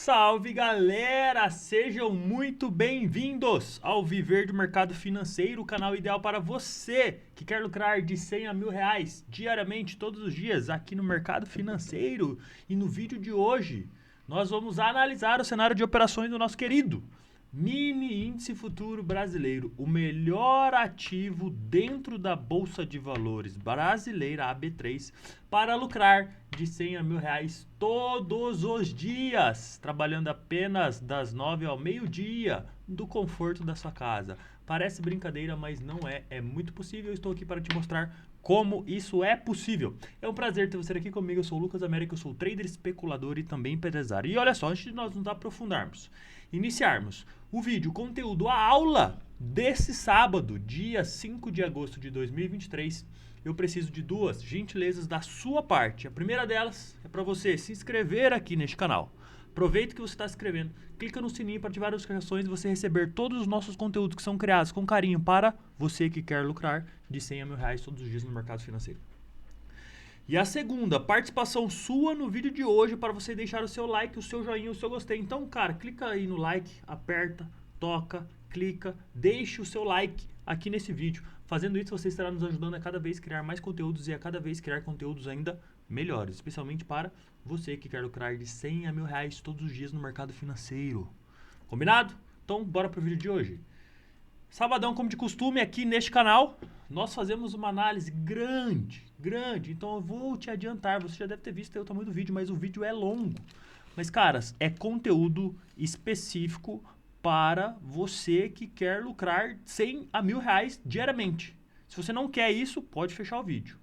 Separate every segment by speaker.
Speaker 1: Salve galera, sejam muito bem-vindos ao Viver do Mercado Financeiro, o canal ideal para você que quer lucrar de 100 a R$ 1.000 diariamente, todos os dias, aqui no mercado financeiro. E no vídeo de hoje, nós vamos analisar o cenário de operações do nosso querido Mini Índice Futuro Brasileiro, o melhor ativo dentro da Bolsa de Valores brasileira, AB3, para lucrar de 100 a R$ 1.000 todos os dias, trabalhando apenas das 9 ao meio-dia, do conforto da sua casa. Parece brincadeira, mas não é. É muito possível. Eu estou aqui para te mostrar como isso é possível. É um prazer ter você aqui comigo. Eu sou o Lucas América, eu sou trader, especulador e também empresário. E olha só, antes de nós nos aprofundarmos, iniciarmos o vídeo, o conteúdo, a aula desse sábado, dia 5 de agosto de 2023, eu preciso de duas gentilezas da sua parte. A primeira delas é para você se inscrever aqui neste canal. Aproveita que você está se inscrevendo, clica no sininho para ativar as notificações e você receber todos os nossos conteúdos que são criados com carinho para você que quer lucrar de 100 a R$ 1.000 todos os dias no mercado financeiro. E a segunda, participação sua no vídeo de hoje para você deixar o seu like, o seu joinha, o seu gostei. Então, cara, clica aí no like, aperta, toca, clica, deixe o seu like aqui nesse vídeo. Fazendo isso, você estará nos ajudando a cada vez criar mais conteúdos e a cada vez criar conteúdos ainda melhores, especialmente para você que quer lucrar de 100 a R$ 1.000 todos os dias no mercado financeiro. Combinado? Então, bora pro vídeo de hoje. Sabadão, como de costume, aqui neste canal, nós fazemos uma análise grande. Então eu vou te adiantar, você já deve ter visto aí o tamanho do vídeo, mas o vídeo é longo. Mas, caras, é conteúdo específico para você que quer lucrar 100 a R$ 1.000 diariamente. Se você não quer isso, pode fechar o vídeo.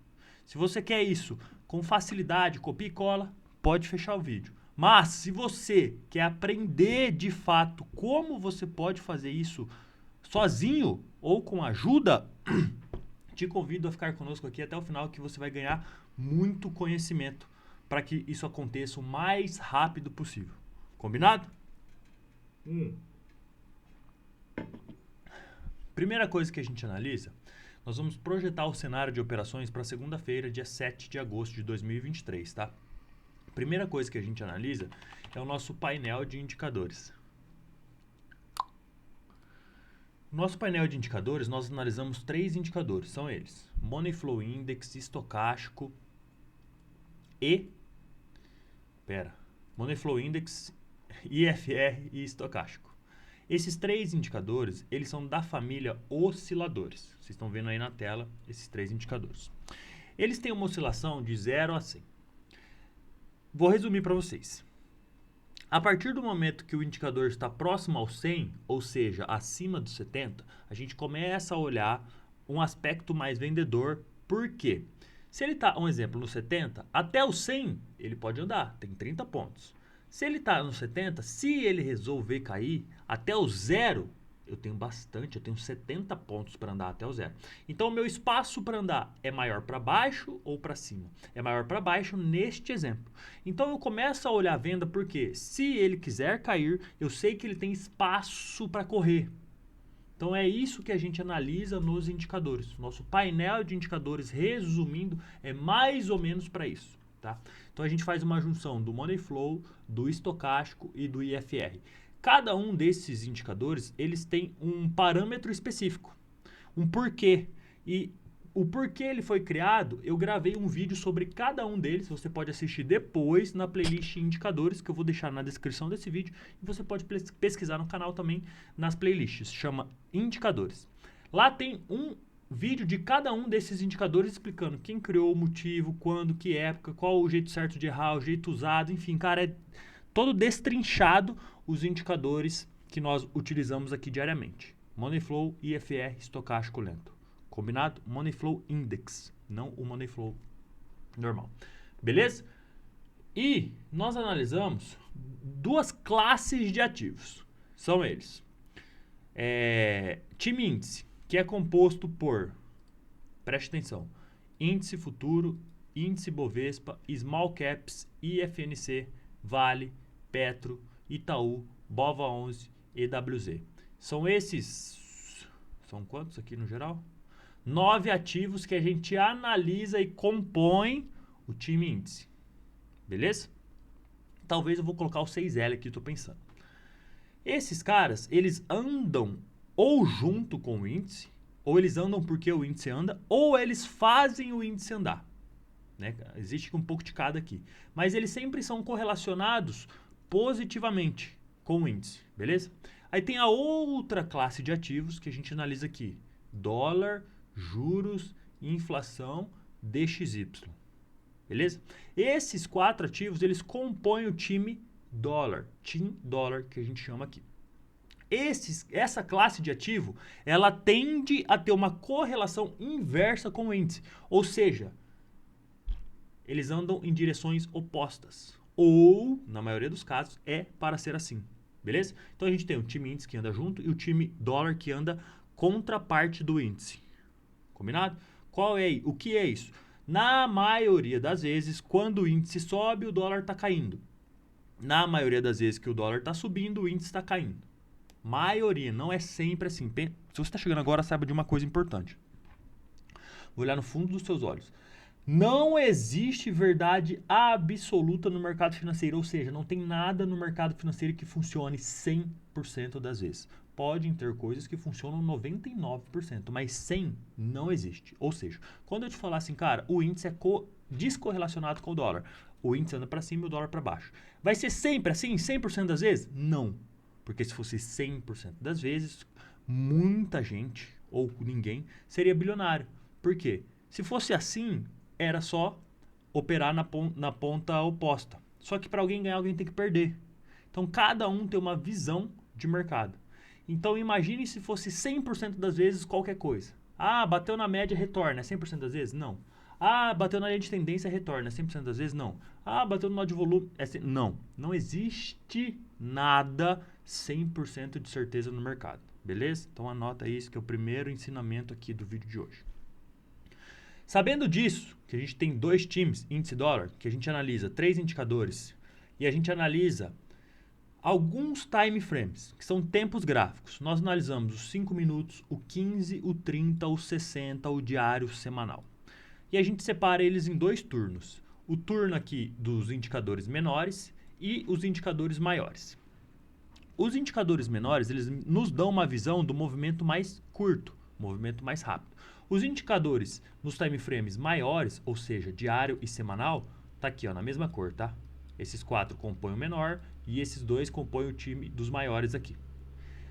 Speaker 1: Se você quer isso com facilidade, copia e cola, pode fechar o vídeo. Mas, se você quer aprender de fato como você pode fazer isso sozinho ou com ajuda, te convido a ficar conosco aqui até o final, que você vai ganhar muito conhecimento para que isso aconteça o mais rápido possível. Combinado? Primeira coisa que a gente analisa, nós vamos projetar o cenário de operações para segunda-feira, dia 7 de agosto de 2023, tá? Primeira coisa que a gente analisa é o nosso painel de indicadores. No nosso painel de indicadores, nós analisamos 3 indicadores, são eles: Money Flow Index, estocástico e... Money Flow Index, IFR e estocástico. Esses 3 indicadores, eles são da família osciladores. Vocês estão vendo aí na tela esses 3 indicadores. Eles têm uma oscilação de 0 a 100. Vou resumir para vocês. A partir do momento que o indicador está próximo ao 100, ou seja, acima dos 70, a gente começa a olhar um aspecto mais vendedor. Por quê? Se ele está, um exemplo, no 70, até o 100 ele pode andar, tem 30 pontos. Se ele está no 70, se ele resolver cair até o 0, eu tenho bastante, eu tenho 70 pontos para andar até o 0. Então, o meu espaço para andar é maior para baixo ou para cima? É maior para baixo neste exemplo. Então, eu começo a olhar a venda porque se ele quiser cair, eu sei que ele tem espaço para correr. Então, é isso que a gente analisa nos indicadores. Nosso painel de indicadores, resumindo, é mais ou menos para isso. Tá? Então, a gente faz uma junção do Money Flow, do estocástico e do IFR. Cada um desses indicadores, eles têm um parâmetro específico, um porquê. E o porquê ele foi criado, eu gravei um vídeo sobre cada um deles. Você pode assistir depois na playlist indicadores, que eu vou deixar na descrição desse vídeo. E você pode pesquisar no canal também nas playlists, chama Indicadores. Lá tem um vídeo de cada um desses indicadores explicando quem criou, o motivo, quando, que época, qual o jeito certo de errar, o jeito usado, enfim, cara, é todo destrinchado os indicadores que nós utilizamos aqui diariamente. Money Flow, IFR, estocástico lento. Combinado? Money Flow Index, não o Money Flow normal. Beleza? E nós analisamos 2 classes de ativos. São eles. Time índice, que é composto por, preste atenção, índice futuro, índice Bovespa, Small Caps, IFNC, Vale, Petro, Itaú, BOVA11, EWZ. São esses, são quantos aqui no geral? 9 ativos que a gente analisa e compõe o time índice. Beleza? Talvez eu vou colocar o 6L aqui, estou pensando. Esses caras, eles andam ou junto com o índice, ou eles andam porque o índice anda, ou eles fazem o índice andar. Né? Existe um pouco de cada aqui. Mas eles sempre são correlacionados positivamente com o índice, beleza? Aí tem a outra classe de ativos que a gente analisa aqui. Dólar, juros, inflação, DXY. Beleza? Esses 4 ativos, eles compõem o time dólar, Team Dólar, que a gente chama aqui. Essa classe de ativo, ela tende a ter uma correlação inversa com o índice. Ou seja, eles andam em direções opostas. Ou, na maioria dos casos, é para ser assim. Beleza? Então a gente tem o time índice que anda junto e o time dólar que anda contraparte do índice. Combinado? O que é isso? Na maioria das vezes, quando o índice sobe, o dólar está caindo. Na maioria das vezes que o dólar está subindo, o índice está caindo. Maioria, não é sempre assim. Se você está chegando agora, saiba de uma coisa importante. Vou olhar no fundo dos seus olhos. Não existe verdade absoluta no mercado financeiro, ou seja, não tem nada no mercado financeiro que funcione 100% das vezes. Podem ter coisas que funcionam 99%, mas 100% não existe. Ou seja, quando eu te falar assim, cara, o índice é descorrelacionado com o dólar. O índice anda para cima e o dólar para baixo. Vai ser sempre assim, 100% das vezes? Não. Porque se fosse 100% das vezes, muita gente, ou ninguém, seria bilionário. Por quê? Se fosse assim, era só operar na ponta oposta. Só que para alguém ganhar, alguém tem que perder. Então, cada um tem uma visão de mercado. Então, imagine se fosse 100% das vezes qualquer coisa. Ah, bateu na média, retorna. É 100% das vezes? Não. Ah, bateu na linha de tendência, retorna. É 100% das vezes? Não. Ah, bateu no nó de volume. Não. Não existe nada 100% de certeza no mercado. Beleza? Então, anota isso, que é o primeiro ensinamento aqui do vídeo de hoje. Sabendo disso, que a gente tem 2 times, índice e dólar, que a gente analisa 3 indicadores e a gente analisa alguns time frames, que são tempos gráficos. Nós analisamos os 5 minutos, o 15, o 30, o 60, o diário, o semanal. E a gente separa eles em 2 turnos. O turno aqui dos indicadores menores e os indicadores maiores. Os indicadores menores, eles nos dão uma visão do movimento mais curto, movimento mais rápido. Os indicadores nos time frames maiores, ou seja, diário e semanal, tá aqui, ó, na mesma cor, tá? Esses 4 compõem o menor e esses 2 compõem o time dos maiores aqui.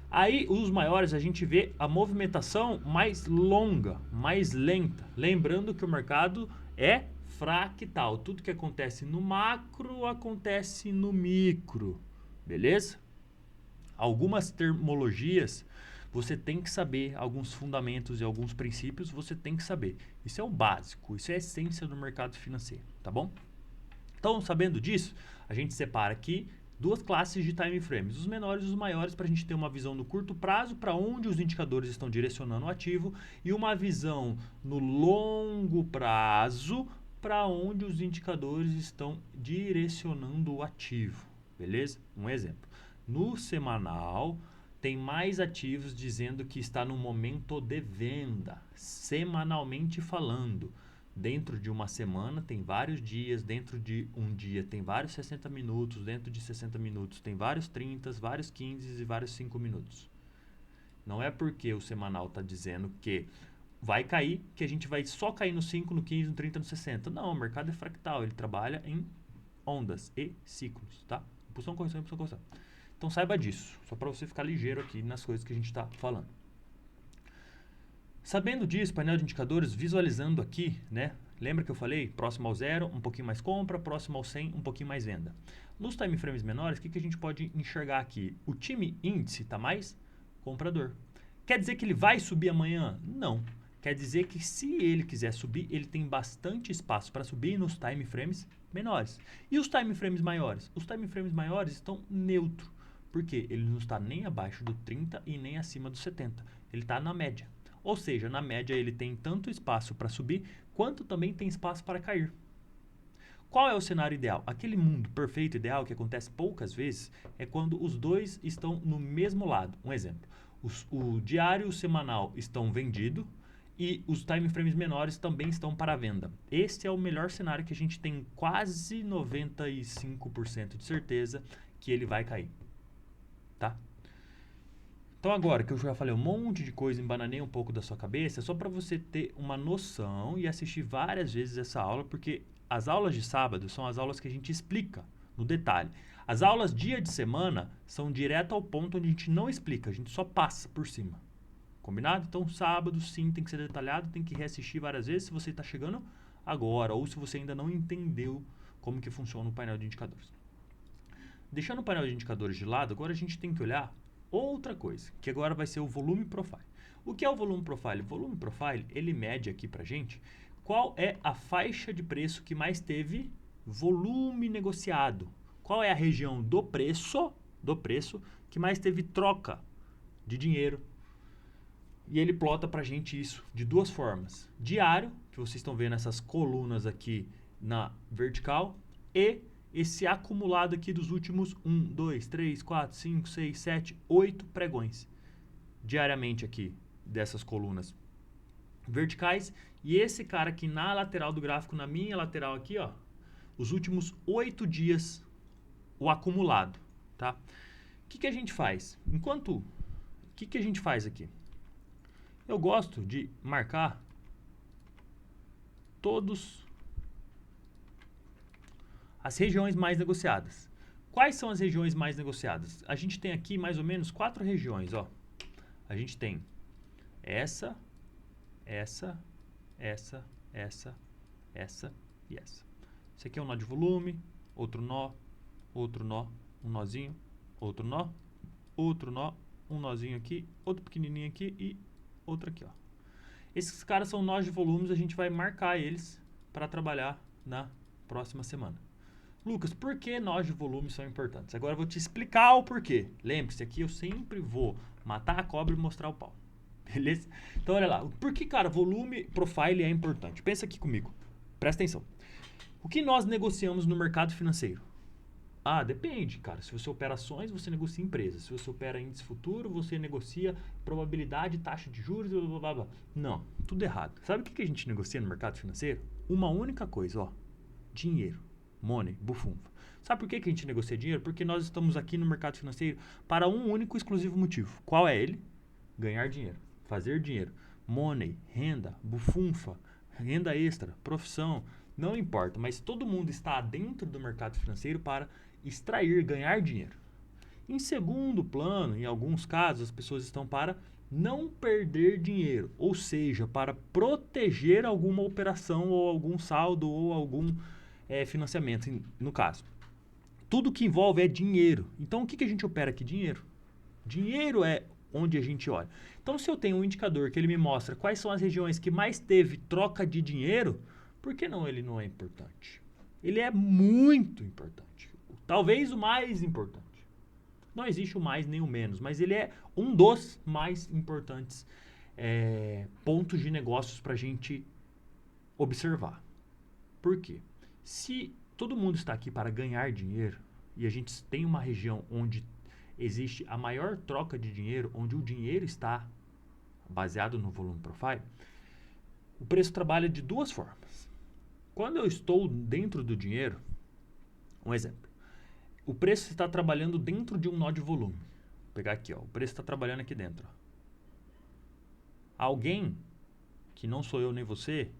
Speaker 1: Aí, os maiores, a gente vê a movimentação mais longa, mais lenta. Lembrando que o mercado é fractal. Tudo que acontece no macro acontece no micro. Beleza? Algumas termologias você tem que saber, alguns fundamentos e alguns princípios você tem que saber. Isso é o básico, isso é a essência do mercado financeiro, tá bom? Então, sabendo disso, a gente separa aqui 2 classes de time frames, os menores e os maiores, para a gente ter uma visão no curto prazo, para onde os indicadores estão direcionando o ativo, e uma visão no longo prazo, para onde os indicadores estão direcionando o ativo, beleza? Um exemplo. No semanal, tem mais ativos dizendo que está no momento de venda, semanalmente falando. Dentro de uma semana tem vários dias, dentro de um dia tem vários 60 minutos, dentro de 60 minutos tem vários 30, vários 15 e vários 5 minutos. Não é porque o semanal está dizendo que vai cair, que a gente vai só cair no 5, no 15, no 30, no 60. Não, o mercado é fractal, ele trabalha em ondas e ciclos, tá? Impulsão, correção, impulsão, correção. Então saiba disso, só para você ficar ligeiro aqui nas coisas que a gente está falando. Sabendo disso, painel de indicadores, visualizando aqui, né? Lembra que eu falei? Próximo ao 0, um pouquinho mais compra, próximo ao 100, um pouquinho mais venda. Nos time frames menores, o que a gente pode enxergar aqui? O time índice está mais comprador. Quer dizer que ele vai subir amanhã? Não. Quer dizer que se ele quiser subir, ele tem bastante espaço para subir nos time frames menores. E os time frames maiores? Os time frames maiores estão neutro. Por quê? Ele não está nem abaixo do 30 e nem acima do 70. Ele está na média. Ou seja, na média ele tem tanto espaço para subir, quanto também tem espaço para cair. Qual é o cenário ideal? Aquele mundo perfeito ideal que acontece poucas vezes é quando os dois estão no mesmo lado. Um exemplo, o diário e o semanal estão vendidos e os time frames menores também estão para venda. Este é o melhor cenário que a gente tem quase 95% de certeza que ele vai cair, tá? Então agora que eu já falei um monte de coisa, embananei um pouco da sua cabeça, é só para você ter uma noção e assistir várias vezes essa aula, porque as aulas de sábado são as aulas que a gente explica no detalhe. As aulas dia de semana são direto ao ponto onde a gente não explica, a gente só passa por cima. Combinado? Então, sábado, sim, tem que ser detalhado, tem que reassistir várias vezes se você está chegando agora ou se você ainda não entendeu como que funciona o painel de indicadores. Deixando o painel de indicadores de lado, agora a gente tem que olhar outra coisa, que agora vai ser o volume profile. O que é o volume profile? O volume profile, ele mede aqui pra gente qual é a faixa de preço que mais teve volume negociado. Qual é a região do preço que mais teve troca de dinheiro. E ele plota pra gente isso de duas formas. Diário, que vocês estão vendo essas colunas aqui na vertical, e esse acumulado aqui dos últimos 1, 2, 3, 4, 5, 6, 7, 8 pregões. Diariamente aqui, dessas colunas verticais. E esse cara aqui na lateral do gráfico, na minha lateral aqui, ó, os últimos 8 dias, o acumulado, tá? O que a gente faz? O que a gente faz aqui? Eu gosto de marcar todas as regiões mais negociadas. Quais são as regiões mais negociadas? A gente tem aqui mais ou menos 4 regiões, ó. A gente tem essa e essa. Esse aqui é um nó de volume, outro nó, um nozinho, outro nó, um nozinho aqui, outro pequenininho aqui e outro aqui, ó. Esses caras são nós de volumes, a gente vai marcar eles para trabalhar na próxima semana. Lucas, por que nós de volumes são importantes? Agora eu vou te explicar o porquê. Lembre-se, aqui eu sempre vou matar a cobra e mostrar o pau. Beleza? Então olha lá, por que, cara, volume profile é importante? Pensa aqui comigo, presta atenção. O que nós negociamos no mercado financeiro? Ah, depende, cara. Se você opera ações, você negocia empresas. Se você opera índice futuro, você negocia probabilidade, taxa de juros, blá, blá, blá, blá. Não, tudo errado. Sabe o que a gente negocia no mercado financeiro? Uma única coisa, ó. Dinheiro. Money, bufunfa. Sabe por que a gente negocia dinheiro? Porque nós estamos aqui no mercado financeiro para um único e exclusivo motivo. Qual é ele? Ganhar dinheiro. Fazer dinheiro. Money, renda, bufunfa, renda extra, profissão, não importa, mas todo mundo está dentro do mercado financeiro para extrair, ganhar dinheiro. Em segundo plano, em alguns casos, as pessoas estão para não perder dinheiro, ou seja, para proteger alguma operação ou algum saldo ou algum financiamento, no caso. Tudo que envolve é dinheiro. Então, o que a gente opera aqui? Dinheiro. Dinheiro é onde a gente olha. Então, se eu tenho um indicador que ele me mostra quais são as regiões que mais teve troca de dinheiro, por que não ele não é importante? Ele é muito importante. Talvez o mais importante. Não existe o mais nem o menos, mas ele é um dos mais importantes pontos de negócios para a gente observar. Por quê? Se todo mundo está aqui para ganhar dinheiro e a gente tem uma região onde existe a maior troca de dinheiro, onde o dinheiro está baseado no volume profile, o preço trabalha de duas formas. Quando eu estou dentro do dinheiro, um exemplo, o preço está trabalhando dentro de um nó de volume. Vou pegar aqui, ó, o preço está trabalhando aqui dentro. Ó. Alguém, que não sou eu nem você,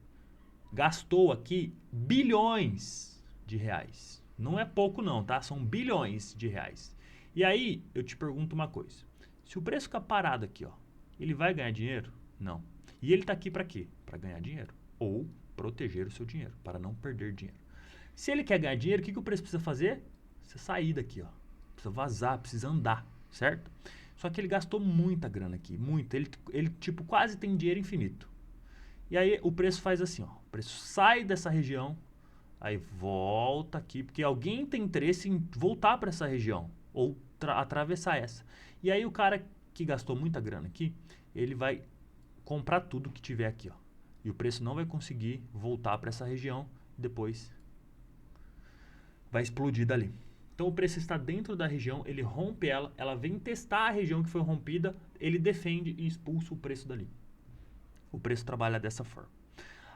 Speaker 1: gastou aqui bilhões de reais. Não é pouco não, tá? São bilhões de reais. E aí, eu te pergunto uma coisa. Se o preço ficar parado aqui, ó, ele vai ganhar dinheiro? Não. E ele está aqui para quê? Para ganhar dinheiro. Ou proteger o seu dinheiro, para não perder dinheiro. Se ele quer ganhar dinheiro, o que o preço precisa fazer? Precisa sair daqui, ó. Precisa vazar, precisa andar, certo? Só que ele gastou muita grana aqui, muita. Ele tipo, quase tem dinheiro infinito. E aí o preço faz assim, ó. O preço sai dessa região, aí volta aqui, porque alguém tem interesse em voltar para essa região, ou atravessar essa. E aí o cara que gastou muita grana aqui, ele vai comprar tudo que tiver aqui, ó. E o preço não vai conseguir voltar para essa região, depois vai explodir dali. Então o preço está dentro da região, ele rompe ela vem testar a região que foi rompida, ele defende e expulsa o preço dali. o preço trabalha dessa forma.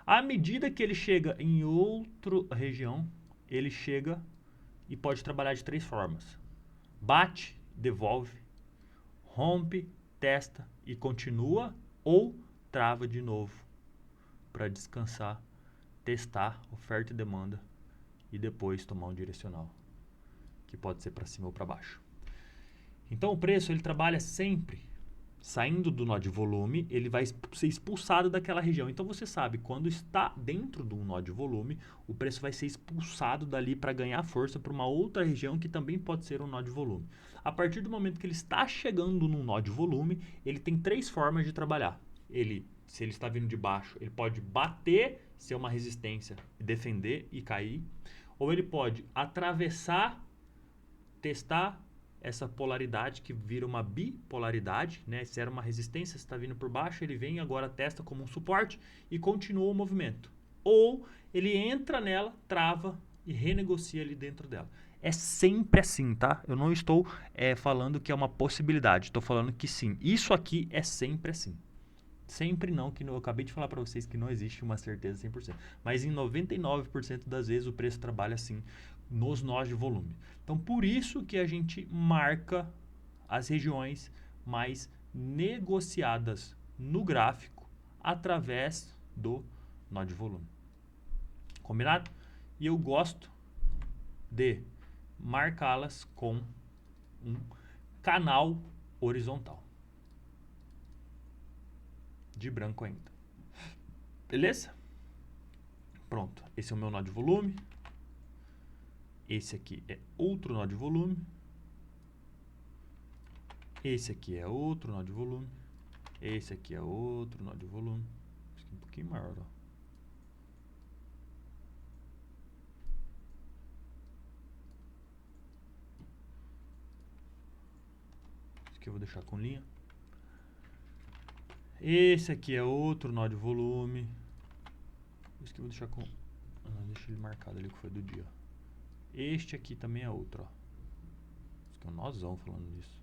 Speaker 1: À medida que ele chega em outra região, ele chega e pode trabalhar de 3 formas. Bate, devolve, rompe, testa e continua, ou trava de novo para descansar, testar oferta e demanda e depois tomar um direcional, que pode ser para cima ou para baixo. Então o preço ele trabalha sempre saindo do nó de volume, ele vai ser expulsado daquela região. Então você sabe, quando está dentro de um nó de volume, o preço vai ser expulsado dali para ganhar força para uma outra região que também pode ser um nó de volume. A partir do momento que ele está chegando num nó de volume, ele tem 3 formas de trabalhar. Se ele está vindo de baixo, ele pode bater, ser uma resistência, defender e cair. Ou ele pode atravessar, testar essa polaridade que vira uma bipolaridade, né? Se era uma resistência, está vindo por baixo, ele vem agora testa como um suporte e continua o movimento. Ou ele entra nela, trava e renegocia ali dentro dela. É sempre assim, tá? Eu não estou falando que é uma possibilidade, estou falando que sim. Isso aqui é sempre assim. Sempre não, que eu acabei de falar para vocês que não existe uma certeza 100%. Mas em 99% das vezes o preço trabalha assim nos nós de volume. Então, por isso que a gente marca as regiões mais negociadas no gráfico através do nó de volume. Combinado? E eu gosto de marcá-las com um canal horizontal. De branco ainda. Beleza? Pronto. Esse é o meu nó de volume. Esse aqui é outro nó de volume. Esse aqui é outro nó de volume. Esse aqui é outro nó de volume. Esse aqui é um pouquinho maior, ó. Esse aqui eu vou deixar com linha. Esse aqui é outro nó de volume. Esse aqui eu vou deixar com... deixa ele marcado ali que foi do dia. Este aqui também é outro, ó. Esse aqui é um nozão falando disso.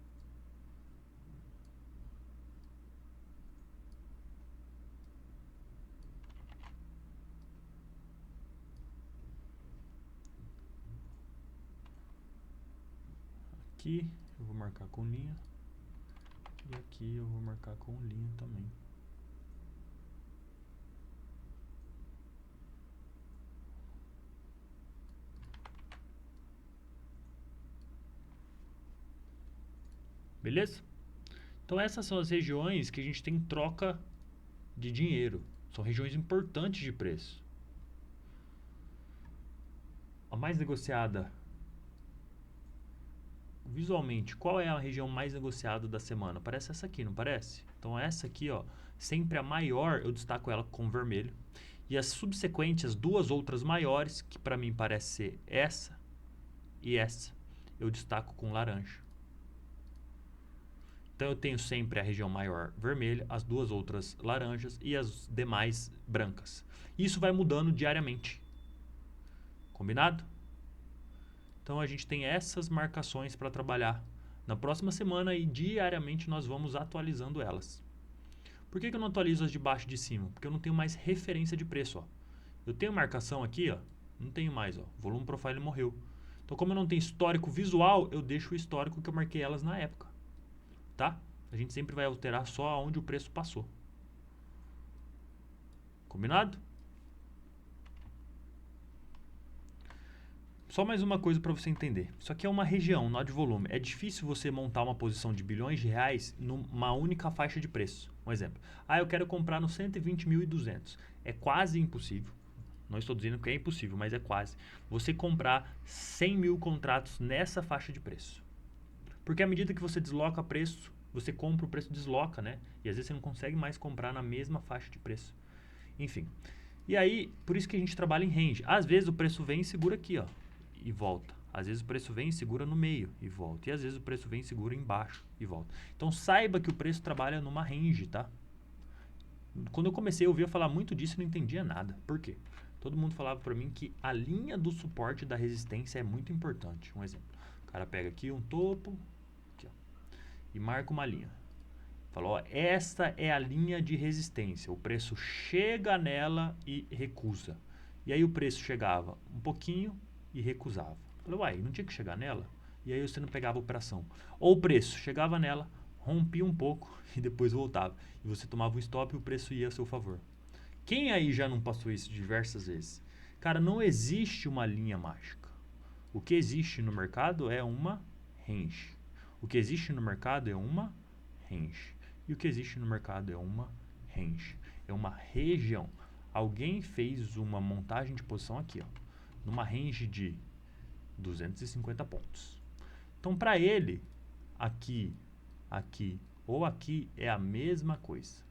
Speaker 1: Aqui eu vou marcar com linha. E aqui eu vou marcar com linha também. Beleza? Então essas são as regiões que a gente tem troca de dinheiro. São regiões importantes de preço. A mais negociada visualmente, qual é a região mais negociada da semana? Parece essa aqui, não parece? Então essa aqui, ó, sempre a maior, eu destaco ela com vermelho. E as subsequentes, as duas outras maiores, que para mim parece ser essa e essa, eu destaco com laranja. Então eu tenho sempre a região maior vermelha, as duas outras laranjas e as demais brancas. Isso vai mudando diariamente. Combinado? Então a gente tem essas marcações para trabalhar na próxima semana e diariamente nós vamos atualizando elas. Por que eu não atualizo as de baixo e de cima? Porque eu não tenho mais referência de preço, ó. Eu tenho marcação aqui, ó, não tenho mais, ó. O volume profile morreu. Então como eu não tenho histórico visual, eu deixo o histórico que eu marquei elas na época. Tá? A gente sempre vai alterar só onde o preço passou. Combinado? Só mais uma coisa para você entender. Isso aqui é uma região, um nó de volume. É difícil você montar uma posição de bilhões de reais numa única faixa de preço. Um exemplo. Eu quero comprar no 120.200. É quase impossível. Não estou dizendo que é impossível, mas é quase. Você comprar 100 mil contratos nessa faixa de preço. Porque à medida que você desloca preço, você compra, o preço desloca, né? E às vezes você não consegue mais comprar na mesma faixa de preço. Enfim. E aí, por isso que a gente trabalha em range. Às vezes o preço vem e segura aqui, ó, e volta. Às vezes o preço vem e segura no meio e volta. E às vezes o preço vem e segura embaixo e volta. Então saiba que o preço trabalha numa range, tá? Quando eu comecei a ouvir falar muito disso, eu não entendia nada. Por quê? Todo mundo falava pra mim que a linha do suporte da resistência é muito importante. Um exemplo. O cara pega aqui um topo, aqui, ó, e marca uma linha. Falou, ó, esta é a linha de resistência. O preço chega nela e recusa. E aí o preço chegava um pouquinho e recusava. Falei, uai, não tinha que chegar nela? E aí você não pegava a operação. Ou o preço chegava nela, rompia um pouco e depois voltava. E você tomava um stop e o preço ia a seu favor. Quem aí já não passou isso diversas vezes? Cara, não existe uma linha mágica. O que existe no mercado é uma range. O que existe no mercado é uma range. E o que existe no mercado é uma range. É uma região. Alguém fez uma montagem de posição aqui, ó, numa range de 250 pontos. Então, para ele, aqui, aqui ou aqui é a mesma coisa.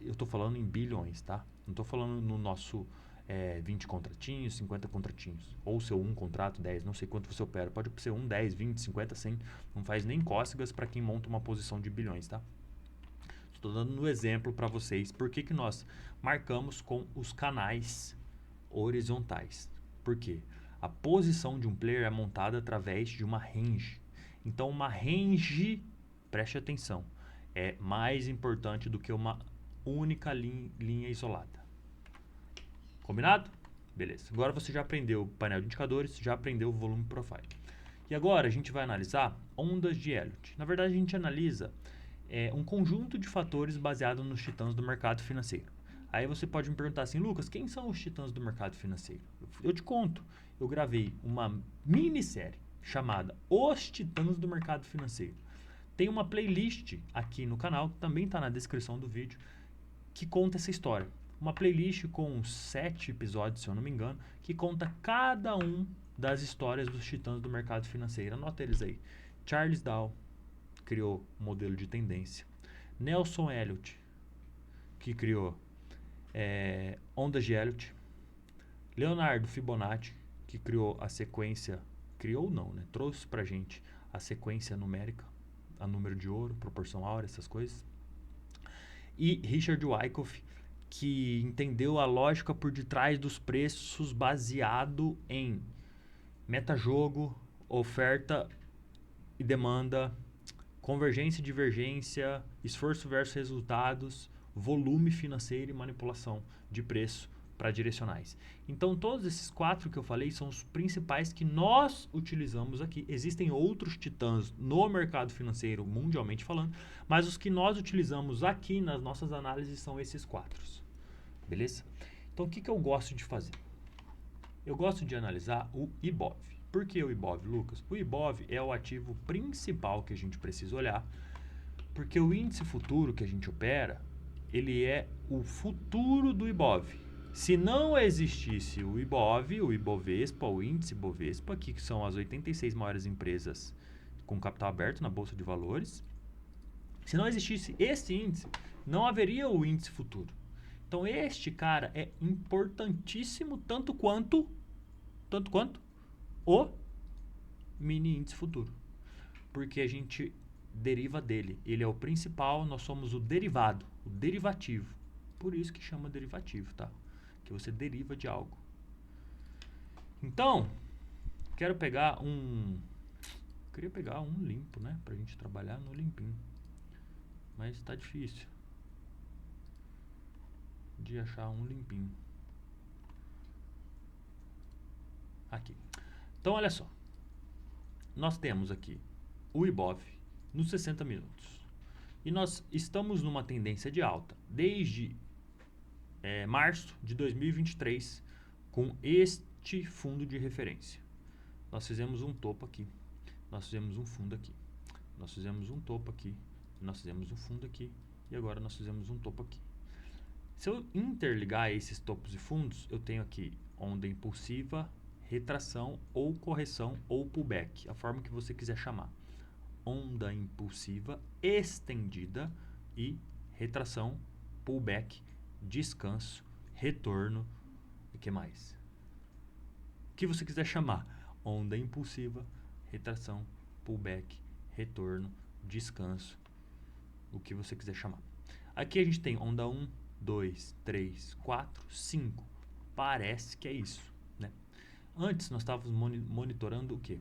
Speaker 1: Eu estou falando em bilhões, tá? Não estou falando no nosso 20 contratinhos, 50 contratinhos. Ou seu 1 contrato, 10, não sei quanto você opera. Pode ser 1, 10, 20, 50, 100. Não faz nem cócegas para quem monta uma posição de bilhões, tá? Estou dando no exemplo para vocês por que nós marcamos com os canais horizontais. Por quê? A posição de um player é montada através de uma range. Então, uma range, preste atenção, é mais importante do que uma única linha isolada. Combinado? Beleza. Agora você já aprendeu o painel de indicadores, já aprendeu o volume profile. E agora a gente vai analisar ondas de Elliott. Na verdade, a gente analisa um conjunto de fatores baseado nos titãs do mercado financeiro. Aí você pode me perguntar assim, Lucas, quem são os titãs do mercado financeiro? Eu te conto. Eu gravei uma minissérie chamada Os Titãs do Mercado Financeiro. Tem uma playlist aqui no canal, que também está na descrição do vídeo, que conta essa história. Uma playlist com 7 episódios, se eu não me engano, que conta cada um das histórias dos titãs do mercado financeiro. Anota eles aí. Charles Dow criou o modelo de tendência. Nelson Elliott, que criou ondas de Elliott. Leonardo Fibonacci, que criou a sequência, criou não, né? Trouxe pra gente a sequência numérica, a número de ouro, proporção áurea, essas coisas. E Richard Wyckoff, que entendeu a lógica por detrás dos preços baseado em metajogo, oferta e demanda, convergência e divergência, esforço versus resultados, volume financeiro e manipulação de preço para direcionais. Então, todos esses 4 que eu falei são os principais que nós utilizamos aqui. Existem outros titãs no mercado financeiro, mundialmente falando, mas os que nós utilizamos aqui nas nossas análises são esses 4. Beleza? Então, o que eu gosto de fazer? Eu gosto de analisar o IBOV. Por que o IBOV, Lucas? O IBOV é o ativo principal que a gente precisa olhar, porque o índice futuro que a gente opera, ele é o futuro do IBOV. Se não existisse o IBOV, o Ibovespa, o índice Ibovespa, que são as 86 maiores empresas com capital aberto na Bolsa de Valores, se não existisse esse índice, não haveria o índice futuro. Então, este cara é importantíssimo tanto quanto o mini índice futuro. Porque a gente deriva dele. Ele é o principal, nós somos o derivado, o derivativo. Por isso que chama derivativo, tá? Que você deriva de algo. Então, queria pegar um limpo, né? Pra gente trabalhar no limpinho. Mas tá difícil de achar um limpinho. Aqui. Então, olha só. Nós temos aqui o IBOV nos 60 minutos. E nós estamos numa tendência de alta desde março de 2023 com este fundo de referência. Nós fizemos um topo aqui, nós fizemos um fundo aqui, nós fizemos um topo aqui, nós fizemos um fundo aqui e agora nós fizemos um topo aqui. Se eu interligar esses topos e fundos, eu tenho aqui onda impulsiva, retração ou correção ou pullback, a forma que você quiser chamar. Onda impulsiva estendida e retração, pullback, descanso, retorno e que mais? O que você quiser chamar. Onda impulsiva, retração, pullback, retorno, descanso, o que você quiser chamar. Aqui a gente tem onda 1, 2, 3, 4, 5. Parece que é isso, né? Antes nós estávamos monitorando o quê?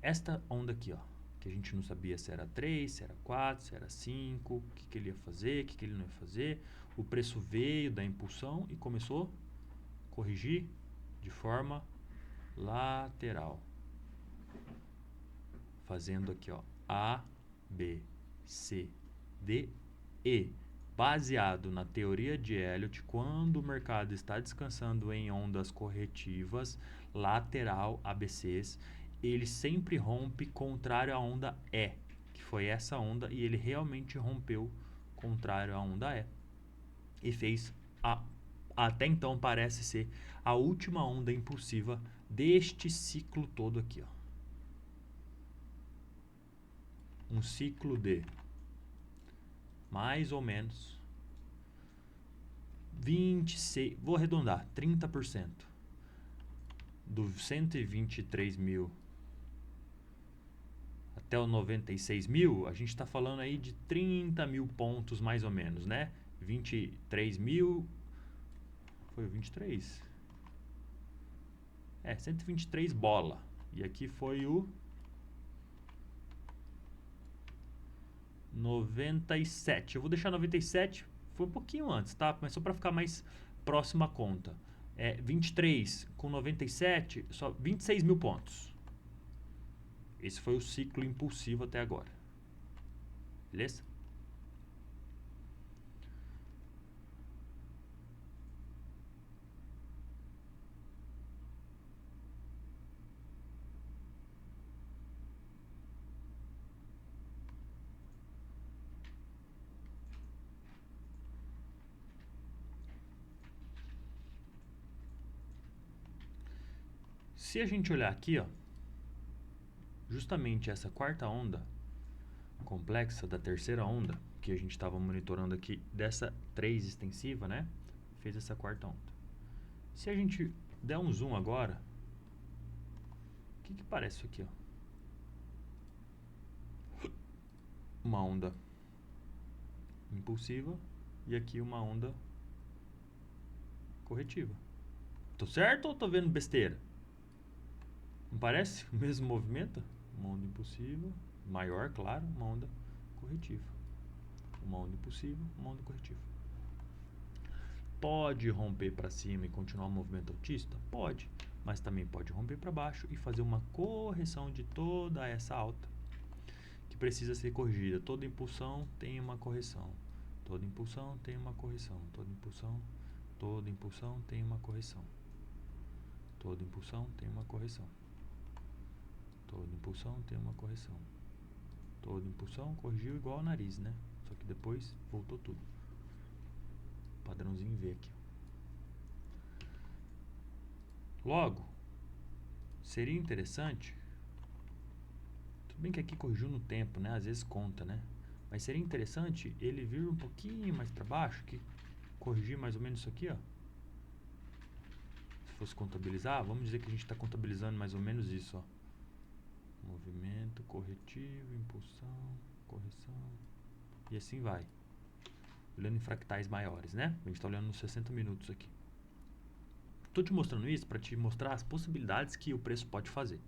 Speaker 1: Esta onda aqui, ó. que a gente não sabia se era 3, se era 4, se era 5, o que ele ia fazer, o que ele não ia fazer. O preço veio da impulsão e começou a corrigir de forma lateral. Fazendo aqui, ó, A, B, C, D, E. Baseado na teoria de Elliott, quando o mercado está descansando em ondas corretivas, lateral, ABCs, ele sempre rompe contrário à onda E, que foi essa onda, e ele realmente rompeu contrário à onda E. E fez, até então parece ser, a última onda impulsiva deste ciclo todo aqui, ó. Um ciclo de mais ou menos 26, vou arredondar, 30% dos 123 mil até os 96 mil, a gente está falando aí de 30 mil pontos mais ou menos, né? 23 mil, foi 23? 123 bola. E aqui foi o 97. Eu vou deixar 97, foi um pouquinho antes, tá? Mas só para ficar mais próximo à conta. 23 com 97, só 26 mil pontos. Esse foi o ciclo impulsivo até agora. Beleza? Se a gente olhar aqui, ó, justamente essa quarta onda complexa da terceira onda, que a gente estava monitorando aqui, dessa 3 extensiva, né? Fez essa quarta onda. Se a gente der um zoom agora, o que parece isso aqui, ó? Uma onda impulsiva e aqui uma onda corretiva. Tô certo ou tô vendo besteira? Não parece o mesmo movimento? Uma onda impulsiva, maior, claro, uma onda corretiva. Uma onda impulsiva, uma onda corretiva. Pode romper para cima e continuar o movimento altista? Pode, mas também pode romper para baixo e fazer uma correção de toda essa alta que precisa ser corrigida. Toda impulsão tem uma correção. Toda impulsão tem uma correção. Toda impulsão tem uma correção. Toda impulsão tem uma correção. Toda impulsão tem uma correção. Toda impulsão corrigiu igual ao nariz, né? Só que depois voltou tudo. Padrãozinho V aqui. Logo, seria interessante, tudo bem que aqui corrigiu no tempo, né? Às vezes conta, né? Mas seria interessante ele vir um pouquinho mais para baixo, que corrigir mais ou menos isso aqui, ó. Se fosse contabilizar, vamos dizer que a gente está contabilizando mais ou menos isso, ó. Movimento corretivo, impulsão, correção, e assim vai. Olhando em fractais maiores, né? A gente está olhando nos 60 minutos aqui. Estou te mostrando isso para te mostrar as possibilidades que o preço pode fazer.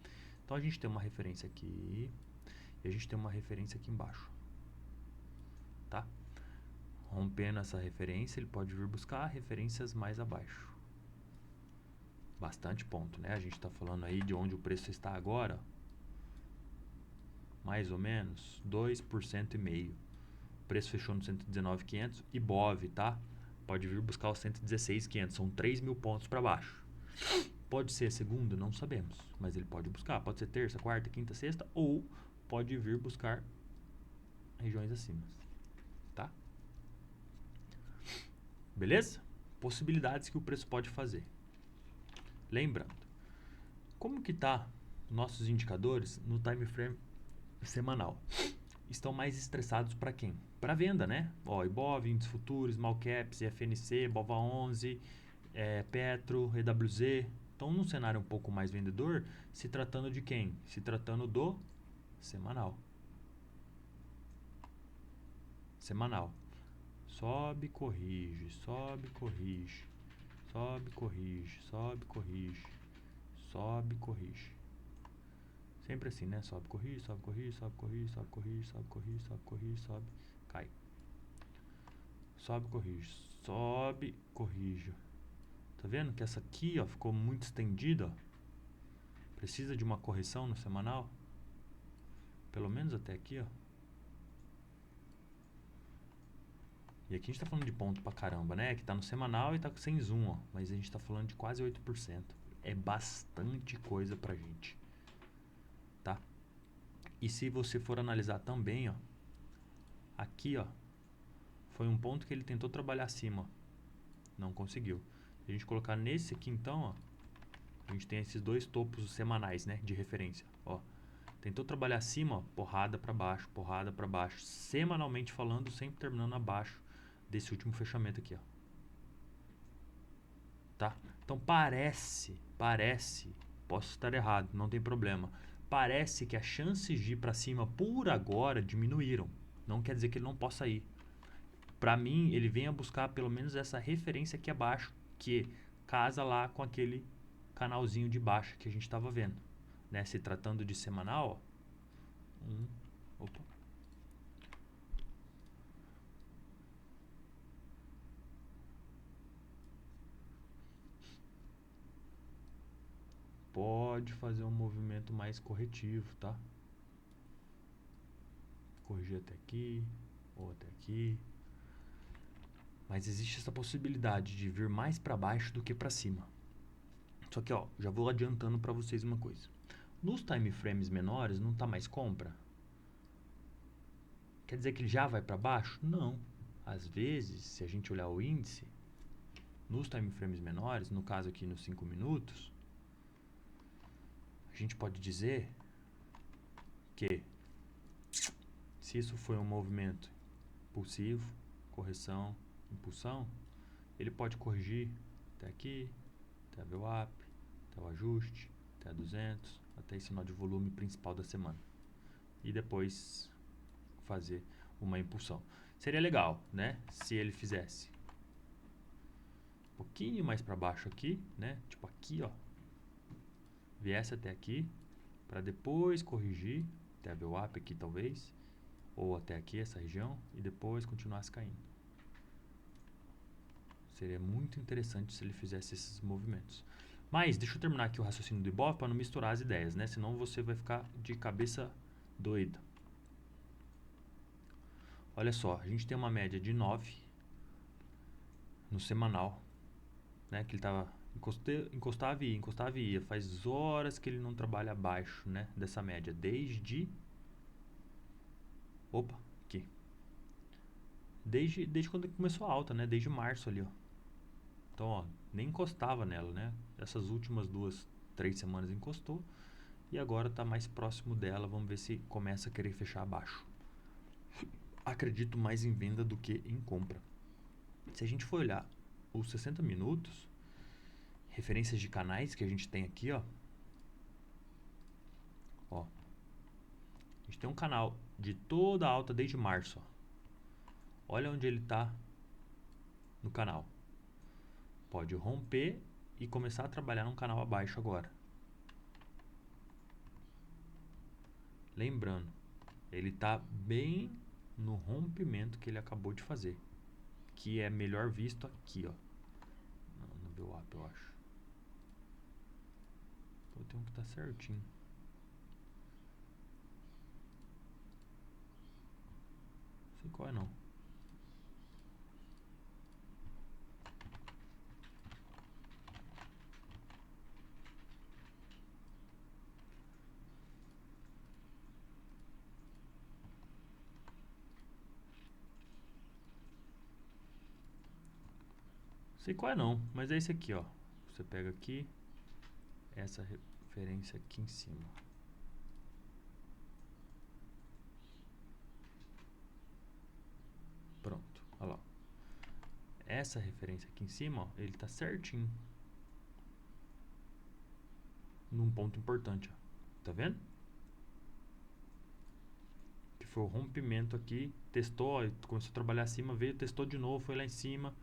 Speaker 1: Então a gente tem uma referência aqui e a gente tem uma referência aqui embaixo, tá? Rompendo essa referência, ele pode vir buscar referências mais abaixo. Bastante ponto, né? A gente está falando aí de onde o preço está agora, mais ou menos 2,5%. O preço fechou no 119.500 e BOV, tá? Pode vir buscar os 116.500, são 3 mil pontos para baixo. Pode ser segunda, não sabemos, mas ele pode buscar. Pode ser terça, quarta, quinta, sexta, ou pode vir buscar regiões acima, tá? Beleza? Possibilidades que o preço pode fazer. Lembrando, como que tá nossos indicadores no time frame semanal? Estão mais estressados para quem? Para venda, né? Ó, Ibov, índices futuros, small caps, FNC, Bova 11, Petro, EWZ. Estão num cenário um pouco mais vendedor, se tratando de quem? Se tratando do semanal. Semanal. Sobe, corrige, sobe, corrige, sobe, corrige, sobe, corrige, sobe, corrige, Sempre assim, né? Sobe, corrige, sobe, corrige, sobe, corrige, sobe, corrige, sobe, corrige, sobe, corrige, sobe, cai. Sobe, corrige, sobe, corrige. Tá vendo que essa aqui, ó, ficou muito estendida, ó. Precisa de uma correção no semanal. Pelo menos até aqui, ó. E aqui a gente tá falando de ponto pra caramba, né? Que tá no semanal e tá sem zoom, ó. Mas a gente tá falando de quase 8%. É bastante coisa pra gente. Tá? E se você for analisar também, ó. Aqui, ó. Foi um ponto que ele tentou trabalhar acima, ó. Não conseguiu. Se a gente colocar nesse aqui, então, ó. A gente tem esses dois topos semanais, né? De referência, ó. Tentou trabalhar acima, ó, porrada para baixo, semanalmente falando, sempre terminando abaixo desse último fechamento aqui, ó. Tá? Então parece, posso estar errado, não tem problema. Parece que as chances de ir para cima por agora diminuíram. Não quer dizer que ele não possa ir. Para mim, ele vem a buscar pelo menos essa referência aqui abaixo, que casa lá com aquele canalzinho de baixo que a gente estava vendo, né? Se tratando de semanal, ó. Opa. Pode fazer um movimento mais corretivo, tá? Corrigir até aqui ou até aqui. Mas existe essa possibilidade de vir mais para baixo do que para cima. Só que, ó, já vou adiantando para vocês uma coisa. Nos time frames menores não tá mais compra? Quer dizer que ele já vai para baixo? Não. Às vezes, se a gente olhar o índice, nos time frames menores, no caso aqui nos 5 minutos, a gente pode dizer que se isso foi um movimento impulsivo, correção, impulsão, ele pode corrigir até aqui, até a VWAP, até o ajuste, até a 200, até esse nó de volume principal da semana. E depois fazer uma impulsão. Seria legal, né? Se ele fizesse um pouquinho mais para baixo aqui, né? Tipo aqui, ó. Viesse até aqui, para depois corrigir, até a VWAP aqui talvez, ou até aqui essa região, e depois continuasse caindo. Seria muito interessante se ele fizesse esses movimentos. Mas deixa eu terminar aqui o raciocínio do Ibov para não misturar as ideias, né? Senão você vai ficar de cabeça doida. Olha só, a gente tem uma média de 9 no semanal, né? Que ele tava encostava e ia. Faz horas que ele não trabalha abaixo, né? Dessa média, desde... Opa, aqui. Desde quando começou a alta, né? Desde março ali, ó. Então, ó, nem encostava nela, né? Essas últimas 2, 3 semanas encostou. E agora está mais próximo dela. Vamos ver se começa a querer fechar abaixo. Acredito mais em venda do que em compra. Se a gente for olhar os 60 minutos, referências de canais que a gente tem aqui, ó. Ó. A gente tem um canal de toda a alta desde março, ó. Olha onde ele está no canal. Pode romper e começar a trabalhar num canal abaixo agora. Lembrando, ele está bem no rompimento que ele acabou de fazer, que é melhor visto aqui, ó. No VWAP, eu acho. Pô, tem um que tá certinho. Não sei qual é não. Sei qual é não, mas é esse aqui, ó. Você pega aqui, essa referência aqui em cima. Pronto, olha lá. Essa referência aqui em cima, ó, ele tá certinho. Num ponto importante, ó. Tá vendo? Que foi o rompimento aqui, testou, ó, começou a trabalhar acima, veio, testou de novo, foi lá em cima,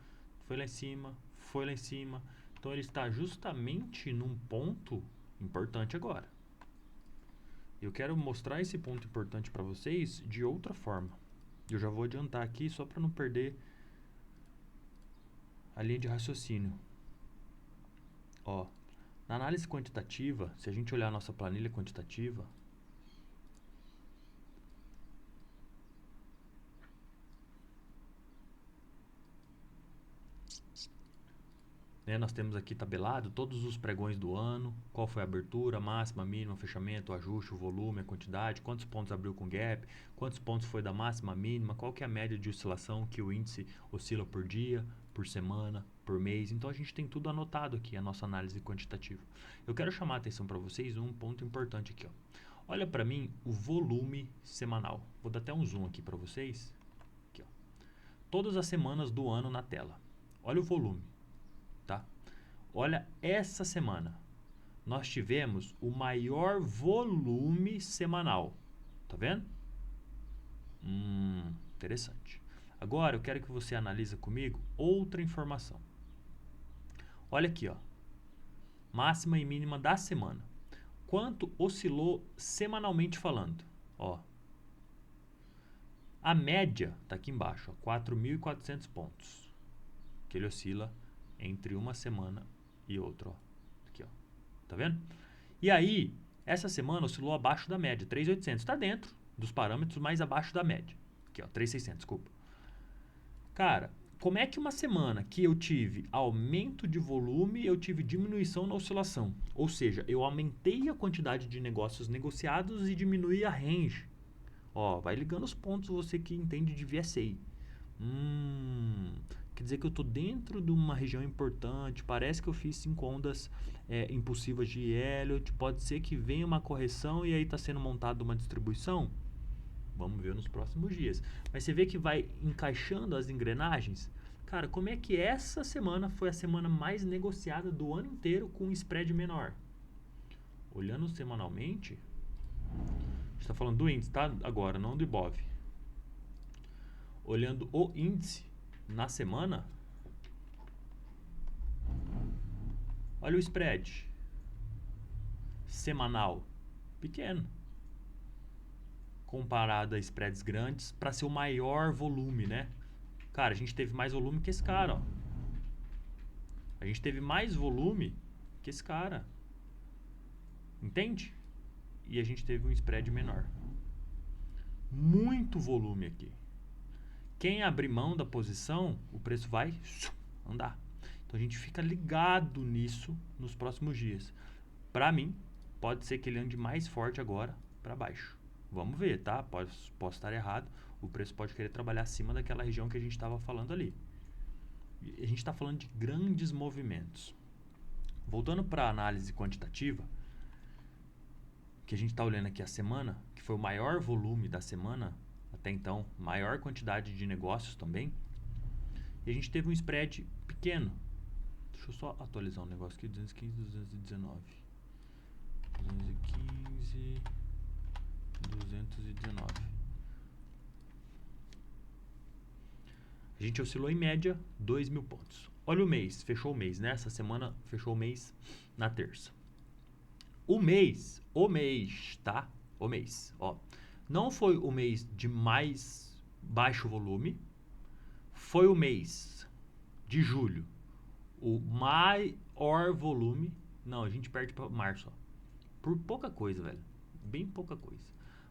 Speaker 1: foi lá em cima, foi lá em cima. Então ele está justamente num ponto importante agora. Eu quero mostrar esse ponto importante para vocês de outra forma. Eu já vou adiantar aqui só para não perder a linha de raciocínio. Ó, na análise quantitativa, se a gente olhar a nossa planilha quantitativa, né, nós temos aqui tabelado todos os pregões do ano, qual foi a abertura, máxima, mínima, fechamento, ajuste, o volume, a quantidade, quantos pontos abriu com gap, quantos pontos foi da máxima, mínima, qual que é a média de oscilação que o índice oscila por dia, por semana, por mês. Então a gente tem tudo anotado aqui, a nossa análise quantitativa. Eu quero chamar a atenção para vocês um ponto importante aqui, ó. Olha para mim o volume semanal. Vou dar até um zoom aqui para vocês. Aqui, ó. Todas as semanas do ano na tela. Olha o volume. Tá? Olha, essa semana nós tivemos o maior volume semanal. Tá vendo? Interessante. Agora eu quero que você analise comigo outra informação. Olha aqui, ó. Máxima e mínima da semana. Quanto oscilou semanalmente falando? Ó. A média está aqui embaixo, 4.400 pontos. Que ele oscila entre uma semana e outra, ó. Aqui, ó. Tá vendo? E aí, essa semana oscilou abaixo da média, 3.800. Está dentro dos parâmetros, mas abaixo da média. Aqui, ó, 3.600, desculpa. Cara, como é que uma semana que eu tive aumento de volume, eu tive diminuição na oscilação? Ou seja, eu aumentei a quantidade de negócios negociados e diminui a range. Ó, vai ligando os pontos, você que entende de VSA. Quer dizer que eu estou dentro de uma região importante, parece que eu fiz 5 ondas impulsivas de Elliott, pode ser que venha uma correção e aí está sendo montada uma distribuição? Vamos ver nos próximos dias. Mas você vê que vai encaixando as engrenagens? Cara, como é que essa semana foi a semana mais negociada do ano inteiro com um spread menor? Olhando semanalmente, a gente está falando do índice, tá? Agora, não do Ibov. Olhando o índice na semana, olha o spread semanal, pequeno, comparado a spreads grandes, para ser o maior volume, né? Cara, a gente teve mais volume que esse cara, ó. A gente teve mais volume que esse cara. Entende? E a gente teve um spread menor. Muito volume aqui. Quem abrir mão da posição, o preço vai andar. Então a gente fica ligado nisso nos próximos dias. Para mim, pode ser que ele ande mais forte agora para baixo. Vamos ver, tá? Posso estar errado. O preço pode querer trabalhar acima daquela região que a gente estava falando ali. A gente está falando de grandes movimentos. Voltando para a análise quantitativa, que a gente está olhando aqui a semana, que foi o maior volume da semana, até então, maior quantidade de negócios também, e a gente teve um spread pequeno. Deixa eu só atualizar um negócio aqui, 215, 219. 215, 219. A gente oscilou em média 2.000 pontos. Olha o mês, fechou o mês, né? Essa semana fechou o mês na terça. O mês, tá? O mês, ó. Não foi o mês de mais baixo volume, foi o mês de julho, o maior volume. Não, a gente perde para março, ó. Por pouca coisa, velho. Bem pouca coisa.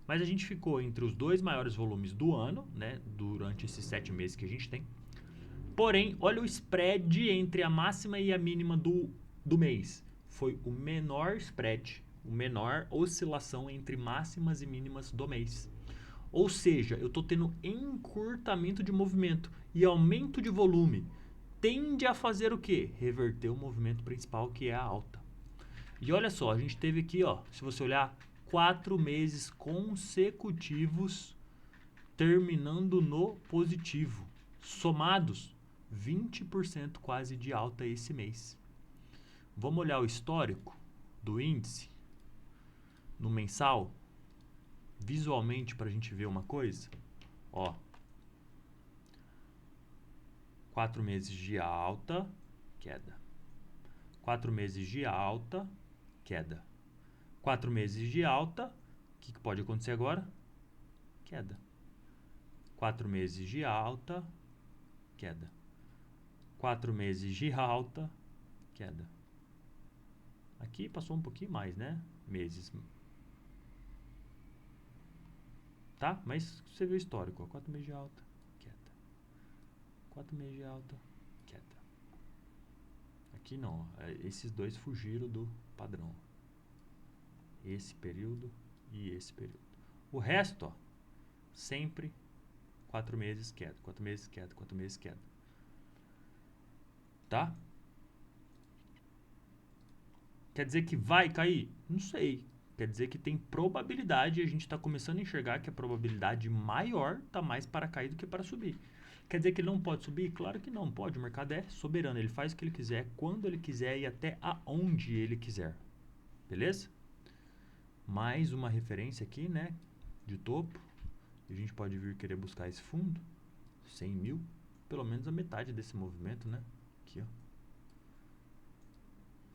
Speaker 1: Mas a gente ficou entre os dois maiores volumes do ano, né? Durante esses 7 meses que a gente tem. Porém, olha o spread entre a máxima e a mínima do mês. Foi o menor spread, o menor oscilação entre máximas e mínimas do mês. Ou seja, eu estou tendo encurtamento de movimento e aumento de volume. Tende a fazer o quê? Reverter o movimento principal, que é a alta. E olha só, a gente teve aqui, ó, se você olhar, 4 meses consecutivos terminando no positivo. Somados, 20% quase de alta esse mês. Vamos olhar o histórico do índice no mensal, visualmente, para a gente ver uma coisa. Ó, 4 meses de alta, queda. 4 meses de alta, queda. 4 meses de alta, que pode acontecer agora? Queda. 4 meses de alta, queda. 4 meses de alta, queda. Aqui passou um pouquinho mais, né? Meses. Tá? Mas você vê o histórico, ó. 4 meses de alta, queda. 4 meses de alta, queda. Aqui não, esses dois fugiram do padrão. Esse período e esse período. O resto, ó, sempre 4 meses queda, 4 meses queda, 4 meses queda. Tá? Quer dizer que vai cair? Não sei. Quer dizer que tem probabilidade e a gente está começando a enxergar que a probabilidade maior está mais para cair do que para subir. Quer dizer que ele não pode subir? Claro que não pode. O mercado é soberano. Ele faz o que ele quiser, quando ele quiser e até aonde ele quiser. Beleza? Mais uma referência aqui, né? De topo. A gente pode vir querer buscar esse fundo. 100 mil. Pelo menos a metade desse movimento, né? Aqui, ó.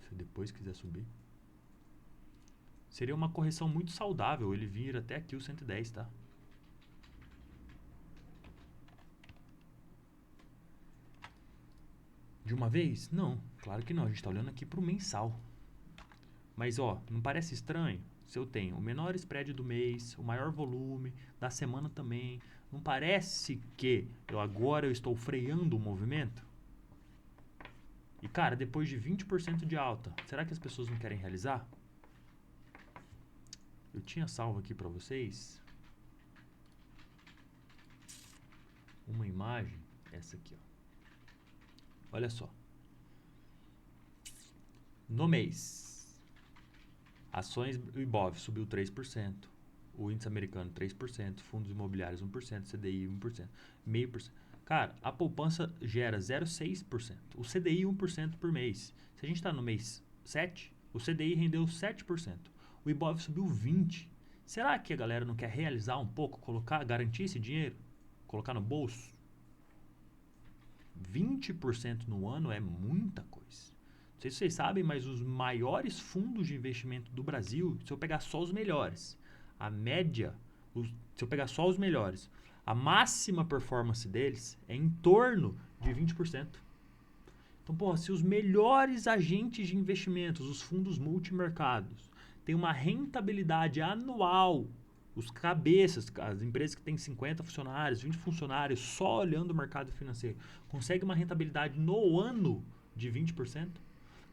Speaker 1: Se depois quiser subir. Seria uma correção muito saudável ele vir até aqui o 110, tá? De uma vez? Não, claro que não. A gente está olhando aqui para o mensal. Mas, ó, não parece estranho? Se eu tenho o menor spread do mês, o maior volume, da semana também, não parece que agora eu estou freando o movimento? E, cara, depois de 20% de alta, será que as pessoas não querem realizar? Eu tinha salvo aqui para vocês uma imagem, essa aqui, ó. Olha só. No mês, ações IBOV subiu 3%, o índice americano 3%, fundos imobiliários 1%, CDI 1%, 0,5%. Cara, a poupança gera 0,6%, o CDI 1% por mês. Se a gente está no mês 7, o CDI rendeu 7%, o IBOV subiu 20%. Será que a galera não quer realizar um pouco, garantir esse dinheiro, colocar no bolso? 20% no ano é muita coisa. Não sei se vocês sabem, mas os maiores fundos de investimento do Brasil, se eu pegar só os melhores, a média, se eu pegar só os melhores, a máxima performance deles é em torno de 20%. Então, pô, se os melhores agentes de investimentos, os fundos multimercados, têm uma rentabilidade anual, os cabeças, as empresas que têm 50 funcionários, 20 funcionários, só olhando o mercado financeiro, conseguem uma rentabilidade no ano de 20%?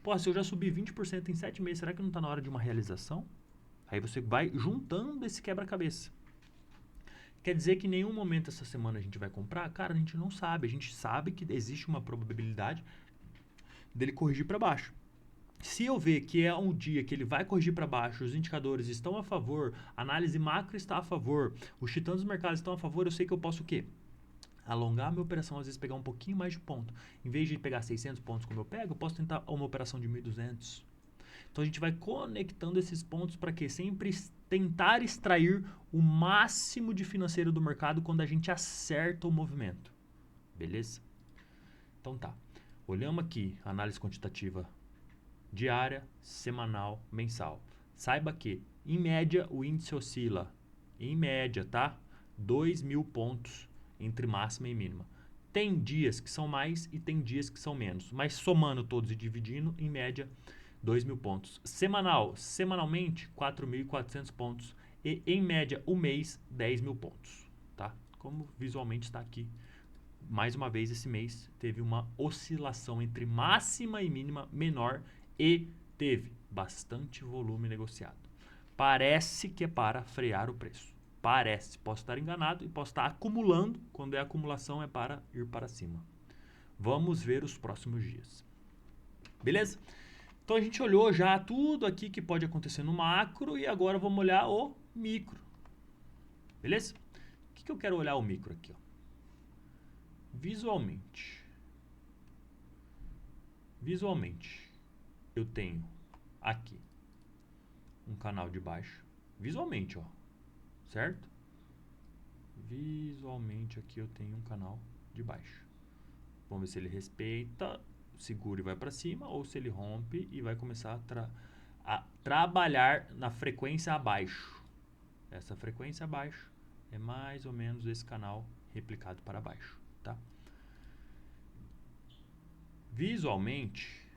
Speaker 1: Pô, se eu já subi 20% em 7 meses, será que não está na hora de uma realização? Aí você vai juntando esse quebra-cabeça. Quer dizer que em nenhum momento essa semana a gente vai comprar? Cara, a gente não sabe. A gente sabe que existe uma probabilidade dele corrigir para baixo. Se eu ver que é um dia que ele vai corrigir para baixo, os indicadores estão a favor, a análise macro está a favor, os titãs dos mercados estão a favor, eu sei que eu posso o quê? Alongar a minha operação, às vezes pegar um pouquinho mais de ponto. Em vez de pegar 600 pontos como eu pego, eu posso tentar uma operação de 1.200. Então a gente vai conectando esses pontos para quê? Sempre tentar extrair o máximo de financeiro do mercado quando a gente acerta o movimento. Beleza? Então tá. Olhamos aqui a análise quantitativa diária, semanal, mensal. Saiba que, em média, o índice oscila, em média, tá? 2.000 pontos entre máxima e mínima. Tem dias que são mais e tem dias que são menos, mas somando todos e dividindo, em média, 2.000 pontos. Semanalmente, 4.400 pontos e, em média, o mês, 10.000 pontos, tá? Como visualmente está aqui. Mais uma vez, esse mês teve uma oscilação entre máxima e mínima menor e teve bastante volume negociado. Parece que é para frear o preço. Parece. Posso estar enganado e posso estar acumulando. Quando é acumulação, é para ir para cima. Vamos ver os próximos dias. Beleza? Então a gente olhou já tudo aqui que pode acontecer no macro e agora vamos olhar o micro. Beleza? O que eu quero olhar o micro aqui, ó? Visualmente, eu tenho aqui um canal de baixo. Visualmente, ó. Certo? Visualmente aqui eu tenho um canal de baixo. Vamos ver se ele respeita, segura e vai para cima, ou se ele rompe e vai começar a trabalhar na frequência abaixo. Essa frequência abaixo é mais ou menos esse canal replicado para baixo, tá? Visualmente,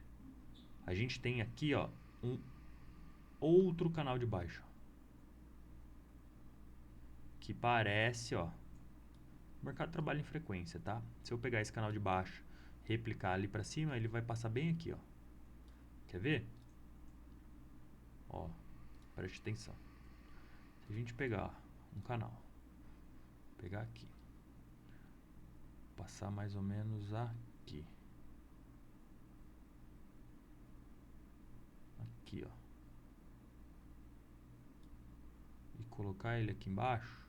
Speaker 1: a gente tem aqui, ó, um outro canal de baixo, que parece, ó, o mercado trabalha em frequência, tá? Se eu pegar esse canal de baixo, replicar ali para cima, ele vai passar bem aqui, ó. Quer ver? Ó, preste atenção. Se a gente pegar um canal, pegar aqui, passar mais ou menos aqui, aqui, ó, e colocar ele aqui embaixo,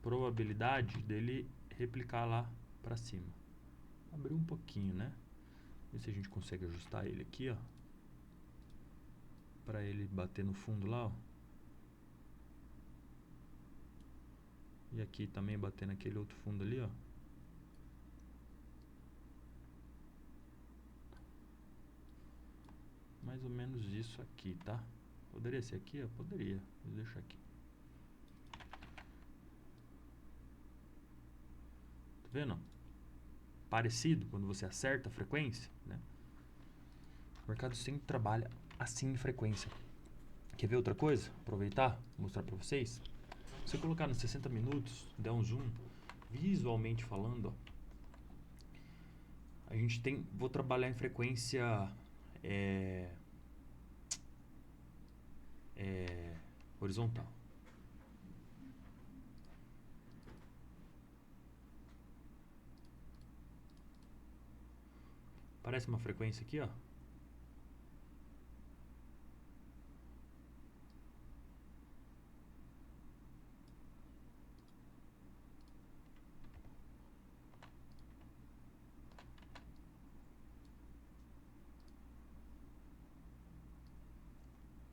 Speaker 1: probabilidade dele replicar lá pra cima. Abrir um pouquinho, né? Ver se a gente consegue ajustar ele aqui, ó, pra ele bater no fundo lá, ó. E aqui também bater naquele outro fundo ali, ó. Mais ou menos isso aqui, tá? Poderia ser aqui, ó? Poderia. Vou deixar aqui. Tá vendo? Parecido quando você acerta a frequência, né? O mercado sempre trabalha assim em frequência. Quer ver outra coisa? Aproveitar, mostrar pra vocês. Se você colocar nos 60 minutos, der um zoom, visualmente falando, ó, a gente tem, vou trabalhar em frequência horizontal. Parece uma frequência aqui, ó.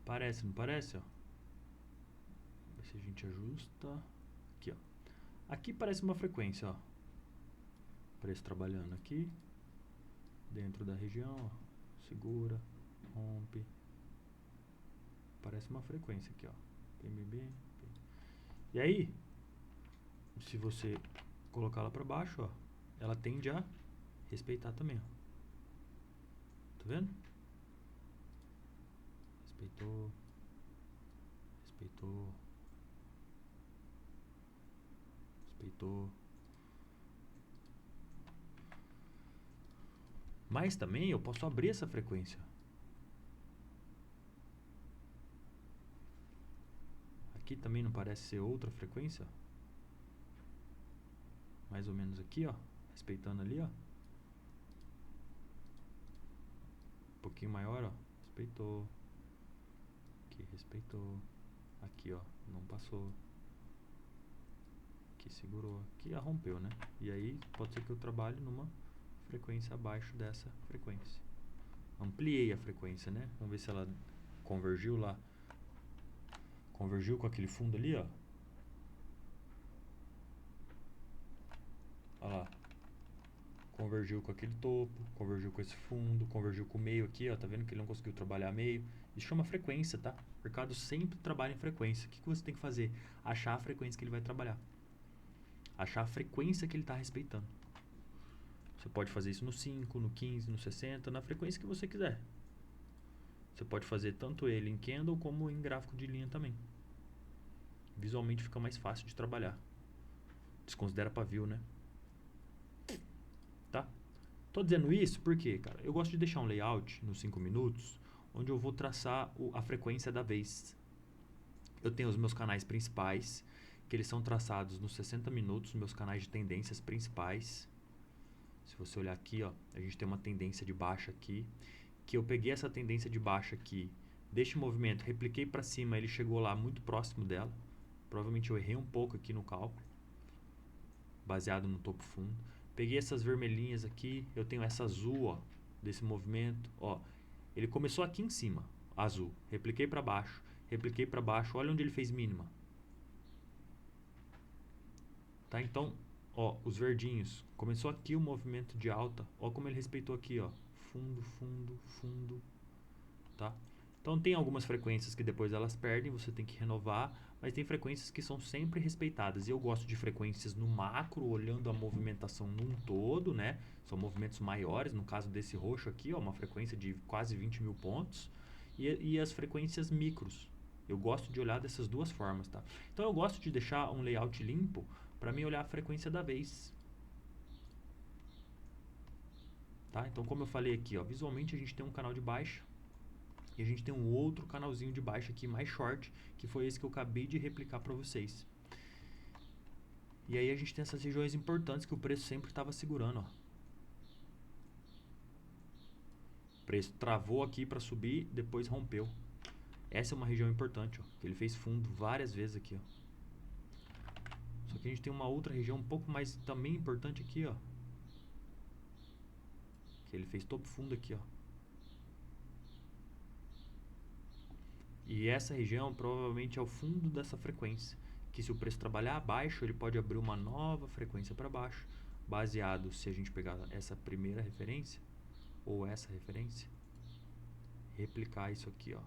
Speaker 1: Parece, não parece, ó? Ver se a gente ajusta. Aqui, ó. Aqui parece uma frequência, ó. Preço trabalhando aqui. Dentro da região, ó. Segura, rompe. Parece uma frequência aqui, ó. PMB. E aí, se você colocar ela pra baixo, ó, ela tende a respeitar também, ó. Tá vendo? Respeitou. Respeitou. Respeitou. Mas também eu posso abrir essa frequência. Aqui também não parece ser outra frequência? Mais ou menos aqui, ó. Respeitando ali, ó. Um pouquinho maior, ó. Respeitou. Aqui, respeitou. Aqui, ó. Não passou. Aqui segurou. Aqui rompeu, né? E aí pode ser que eu trabalhe numa frequência abaixo dessa frequência. Ampliei a frequência, né? Vamos ver se ela convergiu lá. Convergiu com aquele fundo ali, ó. Olha lá. Convergiu com aquele topo, convergiu com esse fundo, convergiu com o meio aqui, ó. Tá vendo que ele não conseguiu trabalhar meio? Isso chama frequência, tá? O mercado sempre trabalha em frequência. O que você tem que fazer? Achar a frequência que ele vai trabalhar. Achar a frequência que ele está respeitando. Você pode fazer isso no 5, no 15, no 60, na frequência que você quiser. Você pode fazer tanto ele em candle como em gráfico de linha também. Visualmente fica mais fácil de trabalhar. Desconsidera pavio, né? Tá? Tô dizendo isso porque, cara, eu gosto de deixar um layout nos 5 minutos onde eu vou traçar a frequência da vez. Eu tenho os meus canais principais, que eles são traçados nos 60 minutos, meus canais de tendências principais. Se você olhar aqui, ó, a gente tem uma tendência de baixa aqui, que eu peguei essa tendência de baixa aqui, deste movimento, repliquei para cima, ele chegou lá muito próximo dela. Provavelmente eu errei um pouco aqui no cálculo, baseado no topo fundo. Peguei essas vermelhinhas aqui, eu tenho essa azul, ó, desse movimento, ó. Ele começou aqui em cima, azul. Repliquei para baixo, olha onde ele fez mínima. Tá? Então, ó, os verdinhos. Começou aqui o movimento de alta, ó como ele respeitou aqui, ó. Fundo, fundo, fundo, tá? Então tem algumas frequências que depois elas perdem, você tem que renovar, mas tem frequências que são sempre respeitadas. E eu gosto de frequências no macro, olhando a movimentação num todo, né? São movimentos maiores, no caso desse roxo aqui, ó, uma frequência de quase 20 mil pontos. E as frequências micros. Eu gosto de olhar dessas duas formas, tá? Então eu gosto de deixar um layout limpo para mim olhar a frequência da vez. Tá? Então como eu falei aqui, ó, visualmente a gente tem um canal de baixa. E a gente tem um outro canalzinho de baixa aqui, mais short, que foi esse que eu acabei de replicar para vocês. E aí a gente tem essas regiões importantes que o preço sempre estava segurando, ó. O preço travou aqui para subir, depois rompeu. Essa é uma região importante, ó, que ele fez fundo várias vezes aqui, ó. Só que a gente tem uma outra região um pouco mais também importante aqui, ó. Que ele fez topo fundo aqui, ó. E essa região provavelmente é o fundo dessa frequência, que se o preço trabalhar abaixo, ele pode abrir uma nova frequência para baixo, baseado se a gente pegar essa primeira referência ou essa referência, replicar isso aqui, ó.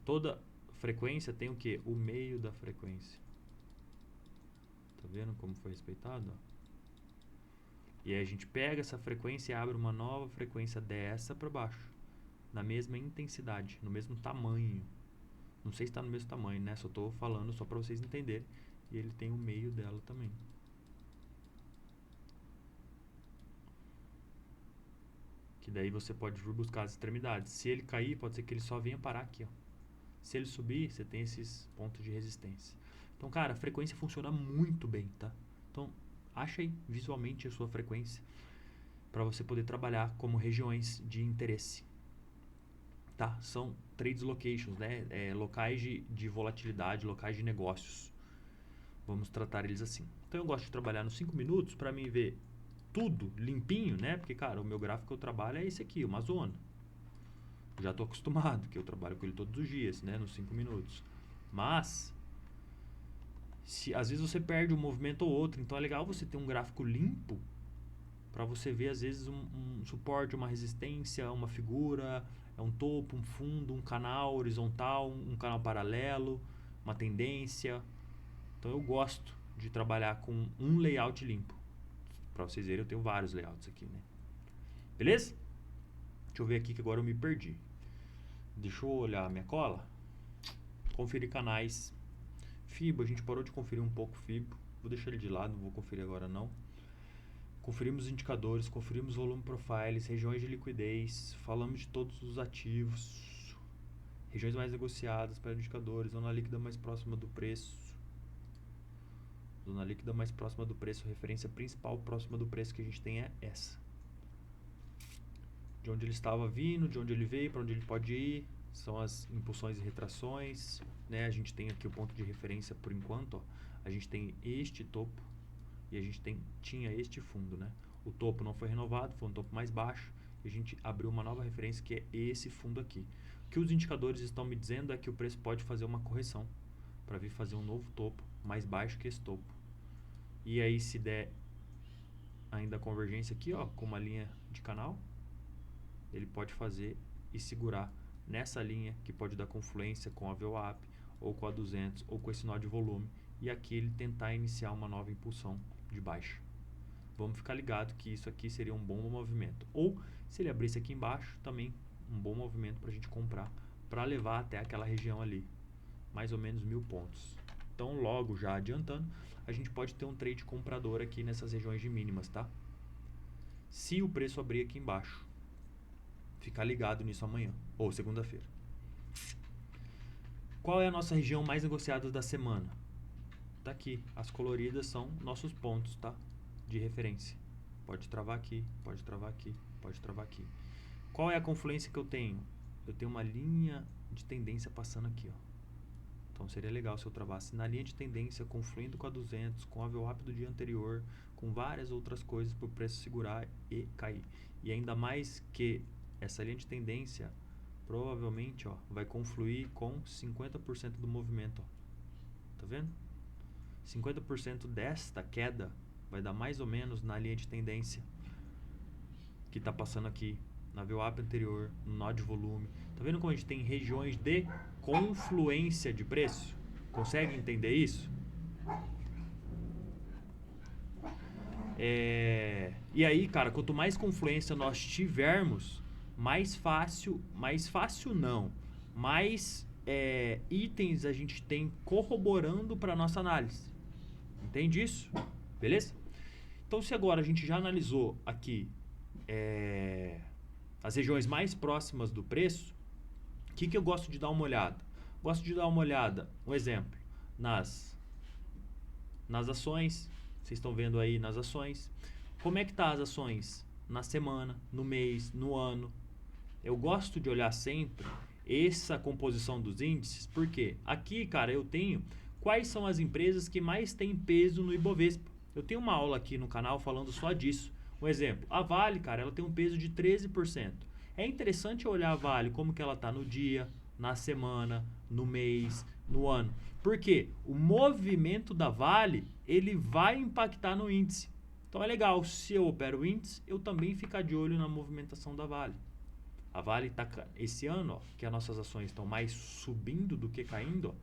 Speaker 1: Toda frequência tem o que? O meio da frequência. Tá vendo como foi respeitado? Ó? E aí a gente pega essa frequência e abre uma nova frequência dessa para baixo, na mesma intensidade, no mesmo tamanho. Não sei se está no mesmo tamanho, né? Só estou falando só para vocês entenderem. E ele tem o meio dela também. Que daí você pode vir buscar as extremidades. Se ele cair, pode ser que ele só venha parar aqui, ó. Se ele subir, você tem esses pontos de resistência. Então, cara, a frequência funciona muito bem, tá? Então, acha aí visualmente a sua frequência para você poder trabalhar como regiões de interesse. Tá? São trade locations, né? Locais de volatilidade, locais de negócios. Vamos tratar eles assim. Então eu gosto de trabalhar nos 5 minutos para mim ver tudo limpinho, né? Porque, cara, o meu gráfico que eu trabalho é esse aqui, uma zona. Já estou acostumado, que eu trabalho com ele todos os dias, né? Nos 5 minutos. Mas, às vezes você perde um movimento ou outro, então é legal você ter um gráfico limpo para você ver, às vezes, um suporte, uma resistência, uma figura, um topo, um fundo, um canal horizontal, um canal paralelo, uma tendência. Então eu gosto de trabalhar com um layout limpo. Para vocês verem, eu tenho vários layouts aqui, né? Beleza? Deixa eu ver aqui que agora eu me perdi. Deixa eu olhar a minha cola. Conferir canais. FIBO, a gente parou de conferir um pouco o FIBO. Vou deixar ele de lado, não vou conferir agora não. Conferimos indicadores, conferimos volume profiles, regiões de liquidez, falamos de todos os ativos, regiões mais negociadas para indicadores, zona líquida mais próxima do preço. Zona líquida mais próxima do preço, referência principal próxima do preço que a gente tem é essa. De onde ele estava vindo, de onde ele veio, para onde ele pode ir, são as impulsões e retrações, né? A gente tem aqui o ponto de referência por enquanto, ó. A gente tem este topo e a gente tinha este fundo, né? O topo não foi renovado, foi um topo mais baixo e a gente abriu uma nova referência que é esse fundo aqui. O que os indicadores estão me dizendo é que o preço pode fazer uma correção para vir fazer um novo topo mais baixo que esse topo. E aí se der ainda a convergência aqui, ó, com uma linha de canal, ele pode fazer e segurar nessa linha que pode dar confluência com a VWAP ou com a 200 ou com esse nó de volume e aqui ele tentar iniciar uma nova impulsão de baixa. Vamos ficar ligado que isso aqui seria um bom movimento. Ou se ele abrisse aqui embaixo, também um bom movimento para a gente comprar, para levar até aquela região ali, mais ou menos 1000 pontos. Então logo já adiantando, a gente pode ter um trade comprador aqui nessas regiões de mínimas, tá? Se o preço abrir aqui embaixo, ficar ligado nisso amanhã ou segunda-feira. Qual é a nossa região mais negociada da semana? Tá aqui, as coloridas são nossos pontos, tá? De referência. Pode travar aqui, pode travar aqui, pode travar aqui. Qual é a confluência que eu tenho? Eu tenho uma linha de tendência passando aqui, ó. Então seria legal se eu travasse na linha de tendência, confluindo com a 200, com a VWAP do dia anterior, com várias outras coisas para o preço segurar e cair. E ainda mais que essa linha de tendência provavelmente, ó, vai confluir com 50% do movimento, ó. Tá vendo? 50% desta queda vai dar mais ou menos na linha de tendência que está passando aqui. na VWAP anterior, no nó de volume. Tá vendo como a gente tem regiões de confluência de preço? Consegue entender isso? E aí, cara, quanto mais confluência nós tivermos, mais fácil não, mais itens a gente tem corroborando para nossa análise. Entende isso? Beleza? Então, se agora a gente já analisou aqui as regiões mais próximas do preço, o que eu gosto de dar uma olhada? Gosto de dar uma olhada, um exemplo, nas ações. Vocês estão vendo aí nas ações. Como é que tá as ações na semana, no mês, no ano? Eu gosto de olhar sempre essa composição dos índices, porque aqui, cara, eu tenho quais são as empresas que mais têm peso no Ibovespa. Eu tenho uma aula aqui no canal falando só disso. Um exemplo, a Vale, cara, ela tem um peso de 13%. É interessante olhar a Vale, como que ela tá no dia, na semana, no mês, no ano. Porque o movimento da Vale, ele vai impactar no índice. Então é legal, se eu opero o índice, eu também ficar de olho na movimentação da Vale. A Vale está, esse ano, ó, que as nossas ações estão mais subindo do que caindo, ó,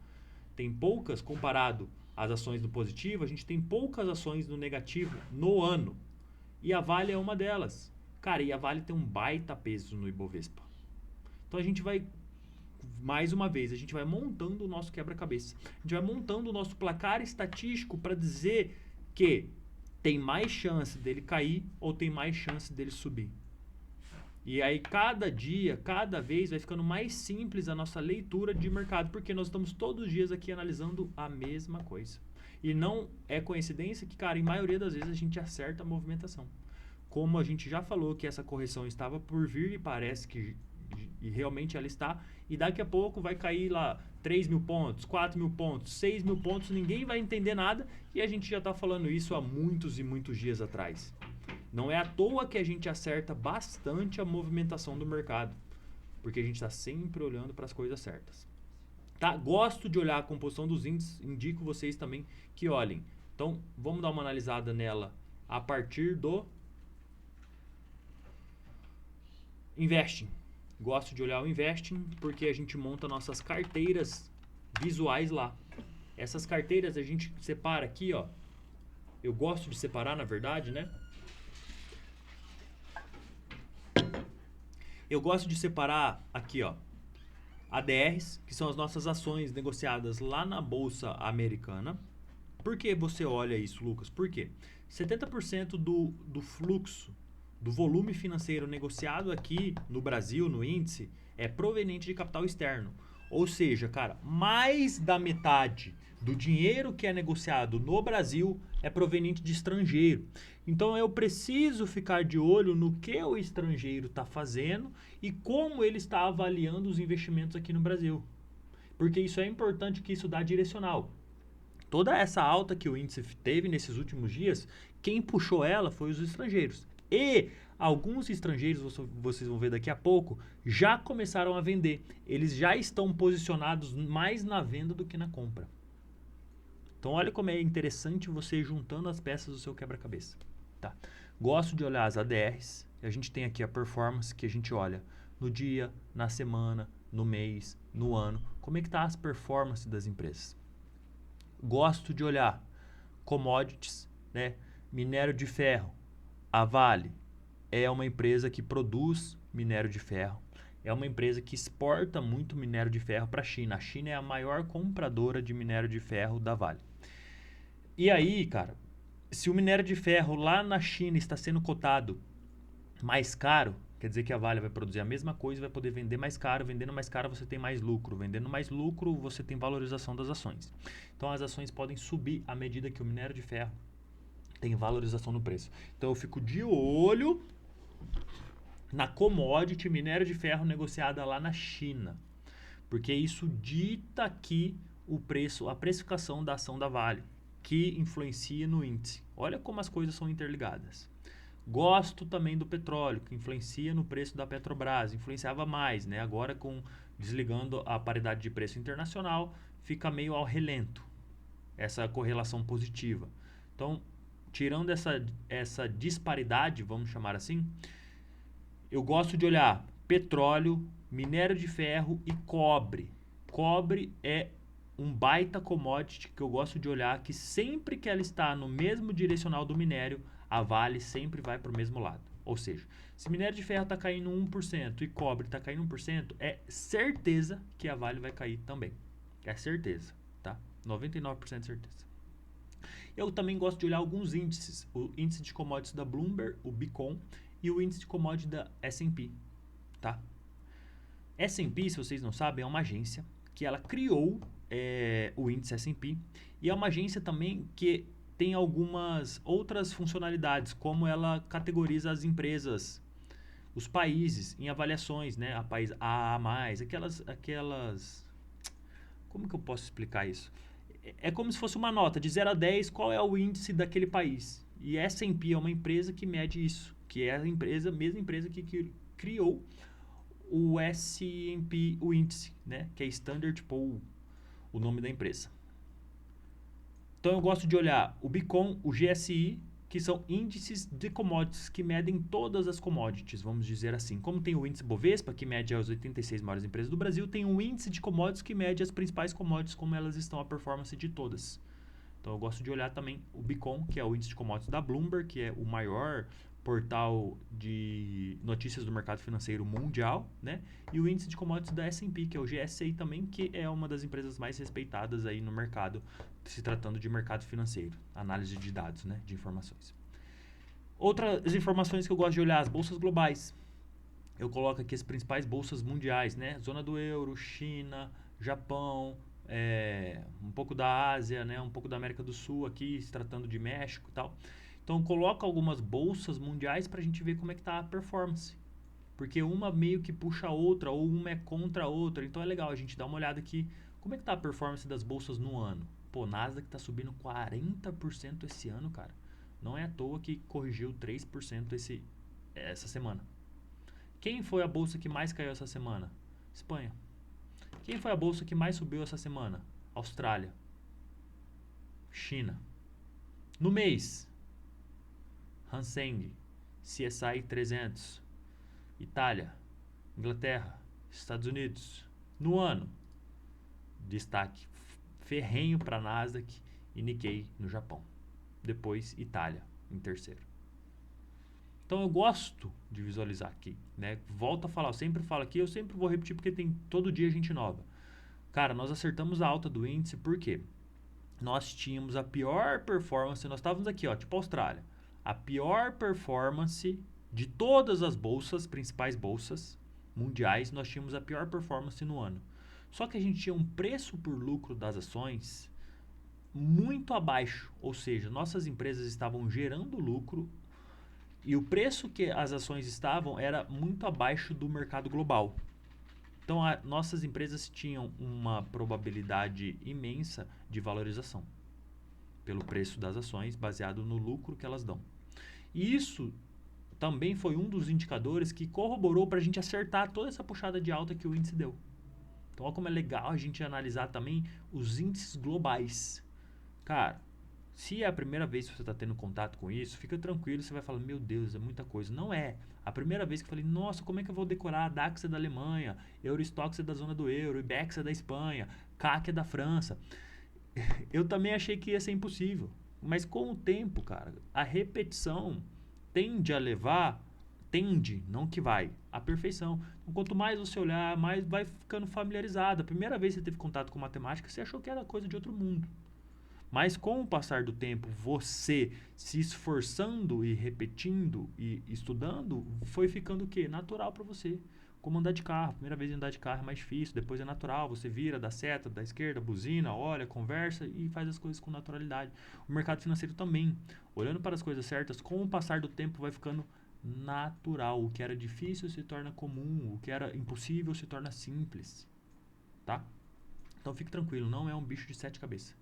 Speaker 1: tem poucas, comparado às ações do positivo, a gente tem poucas ações no negativo no ano. E a Vale é uma delas. Cara, e a Vale tem um baita peso no Ibovespa. Então a gente vai, mais uma vez, a gente vai montando o nosso quebra-cabeça. A gente vai montando o nosso placar estatístico para dizer que tem mais chance dele cair ou tem mais chance dele subir. E aí cada dia, cada vez vai ficando mais simples a nossa leitura de mercado, porque nós estamos todos os dias aqui analisando a mesma coisa. E não é coincidência que, cara, em maioria das vezes a gente acerta a movimentação. Como a gente já falou que essa correção estava por vir e parece que e realmente ela está, e daqui a pouco vai cair lá 3 mil pontos, 4 mil pontos, 6 mil pontos, ninguém vai entender nada, e a gente já está falando isso há muitos e muitos dias atrás. Não é à toa que a gente acerta bastante a movimentação do mercado, porque a gente está sempre olhando para as coisas certas. Tá? Gosto de olhar a composição dos índices, indico vocês também que olhem. Então, vamos dar uma analisada nela a partir do Investing. Gosto de olhar o Investing porque a gente monta nossas carteiras visuais lá. Essas carteiras a gente separa aqui, ó. Eu gosto de separar, na verdade, né? Eu gosto de separar aqui, ó, ADRs, que são as nossas ações negociadas lá na Bolsa Americana. Por que você olha isso, Lucas? Por quê? 70% do fluxo, do volume financeiro negociado aqui no Brasil, no índice, é proveniente de capital externo. Ou seja, cara, mais da metade do dinheiro que é negociado no Brasil é proveniente de estrangeiro. Então eu preciso ficar de olho no que o estrangeiro está fazendo e como ele está avaliando os investimentos aqui no Brasil. Porque isso é importante, que isso dá direcional. Toda essa alta que o índice teve nesses últimos dias, quem puxou ela foi os estrangeiros. E alguns estrangeiros, vocês vão ver daqui a pouco, já começaram a vender. Eles já estão posicionados mais na venda do que na compra. Então olha como é interessante você ir juntando as peças do seu quebra-cabeça. Tá? Gosto de olhar as ADRs. A gente tem aqui a performance que a gente olha no dia, na semana, no mês, no ano. Como é que está as performances das empresas? Gosto de olhar commodities, né? Minério de ferro. A Vale é uma empresa que produz minério de ferro. É uma empresa que exporta muito minério de ferro para a China. A China é a maior compradora de minério de ferro da Vale. E aí, cara, se o minério de ferro lá na China está sendo cotado mais caro, quer dizer que a Vale vai produzir a mesma coisa e vai poder vender mais caro. Vendendo mais caro, você tem mais lucro. Vendendo mais lucro, você tem valorização das ações. Então, as ações podem subir à medida que o minério de ferro tem valorização no preço. Então, eu fico de olho na commodity minério de ferro negociada lá na China. Porque isso dita aqui o preço, a precificação da ação da Vale, que influencia no índice. Olha como as coisas são interligadas. Gosto também do petróleo, que influencia no preço da Petrobras. Influenciava mais, né? Agora, desligando a paridade de preço internacional, fica meio ao relento essa correlação positiva. Então, tirando essa disparidade, vamos chamar assim, Eu gosto de olhar petróleo, minério de ferro e cobre. Cobre é um baita commodity que eu gosto de olhar, que sempre que ela está no mesmo direcional do minério, a Vale sempre vai para o mesmo lado. Ou seja, se minério de ferro está caindo 1% e cobre está caindo 1%, é certeza que a Vale vai cair também. É certeza, tá? 99% de certeza. Eu também gosto de olhar alguns índices. O índice de commodities da Bloomberg, o Bicom, e o índice de commodities da S&P, tá? S&P, se vocês não sabem, é uma agência que ela criou o índice S&P e é uma agência também que tem algumas outras funcionalidades, como ela categoriza as empresas, os países em avaliações, né? A país A+, aquelas... Como que eu posso explicar isso? É como se fosse uma nota de 0 a 10, qual é o índice daquele país. E S&P é uma empresa que mede isso, que é a mesma empresa que criou o S&P, o índice, né? Que é Standard Poor's, o nome da empresa. Então eu gosto de olhar o Bicom, o GSI, que são índices de commodities que medem todas as commodities, vamos dizer assim. Como tem o índice Bovespa, que mede as 86 maiores empresas do Brasil, tem um índice de commodities que mede as principais commodities, como elas estão, a performance de todas. Então eu gosto de olhar também o Bicom, que é o índice de commodities da Bloomberg, que é o maior portal de notícias do mercado financeiro mundial, né? E o índice de commodities da S&P, que é o GSI também, que é uma das empresas mais respeitadas aí no mercado, se tratando de mercado financeiro, análise de dados, né? De informações. Outras informações que eu gosto de olhar, as bolsas globais. Eu coloco aqui as principais bolsas mundiais, né? Zona do euro, China, Japão, um pouco da Ásia, né? Um pouco da América do Sul aqui, se tratando de México e tal. Então coloca algumas bolsas mundiais para a gente ver como é que tá a performance. Porque uma meio que puxa a outra, ou uma é contra a outra. Então é legal a gente dar uma olhada aqui. Como é que tá a performance das bolsas no ano? Pô, Nasdaq tá subindo 40% esse ano, cara. Não é à toa que corrigiu 3% essa semana. Quem foi a bolsa que mais caiu essa semana? Espanha. Quem foi a bolsa que mais subiu essa semana? Austrália. China. No mês, Hang Seng, CSI 300, Itália, Inglaterra, Estados Unidos. No ano, destaque ferrenho para Nasdaq e Nikkei no Japão. Depois, Itália em terceiro. Então eu gosto de visualizar aqui, né? Volto a falar, eu sempre falo aqui, eu sempre vou repetir porque tem todo dia gente nova. Cara, nós acertamos a alta do índice porque nós tínhamos a pior performance, nós estávamos aqui, ó, tipo Austrália. A pior performance de todas as bolsas, principais bolsas mundiais, nós tínhamos a pior performance no ano. Só que a gente tinha um preço por lucro das ações muito abaixo, ou seja, nossas empresas estavam gerando lucro e o preço que as ações estavam era muito abaixo do mercado global. Então, nossas empresas tinham uma probabilidade imensa de valorização pelo preço das ações, baseado no lucro que elas dão. E isso também foi um dos indicadores que corroborou para a gente acertar toda essa puxada de alta que o índice deu. Então, olha como é legal a gente analisar também os índices globais. Cara, se é a primeira vez que você está tendo contato com isso, fica tranquilo, você vai falar, meu Deus, é muita coisa. Não é. A primeira vez que eu falei, nossa, como é que eu vou decorar? A DAX é da Alemanha, Eurostoxx é da zona do euro, IBEX é da Espanha, CAC é da França. Eu também achei que ia ser impossível. Mas com o tempo, cara, a repetição tende a levar, não que vai, à perfeição. Então, quanto mais você olhar, mais vai ficando familiarizado. A primeira vez que você teve contato com matemática, você achou que era coisa de outro mundo. Mas com o passar do tempo, você se esforçando e repetindo e estudando, foi ficando o quê? Natural para você. Como andar de carro. Primeira vez andar de carro é mais difícil, depois é natural. Você vira, dá seta, da esquerda, buzina, olha, conversa e faz as coisas com naturalidade. O mercado financeiro também. Olhando para as coisas certas, com o passar do tempo vai ficando natural. O que era difícil se torna comum, o que era impossível se torna simples. Tá? Então fique tranquilo, não é um bicho de 7 cabeças.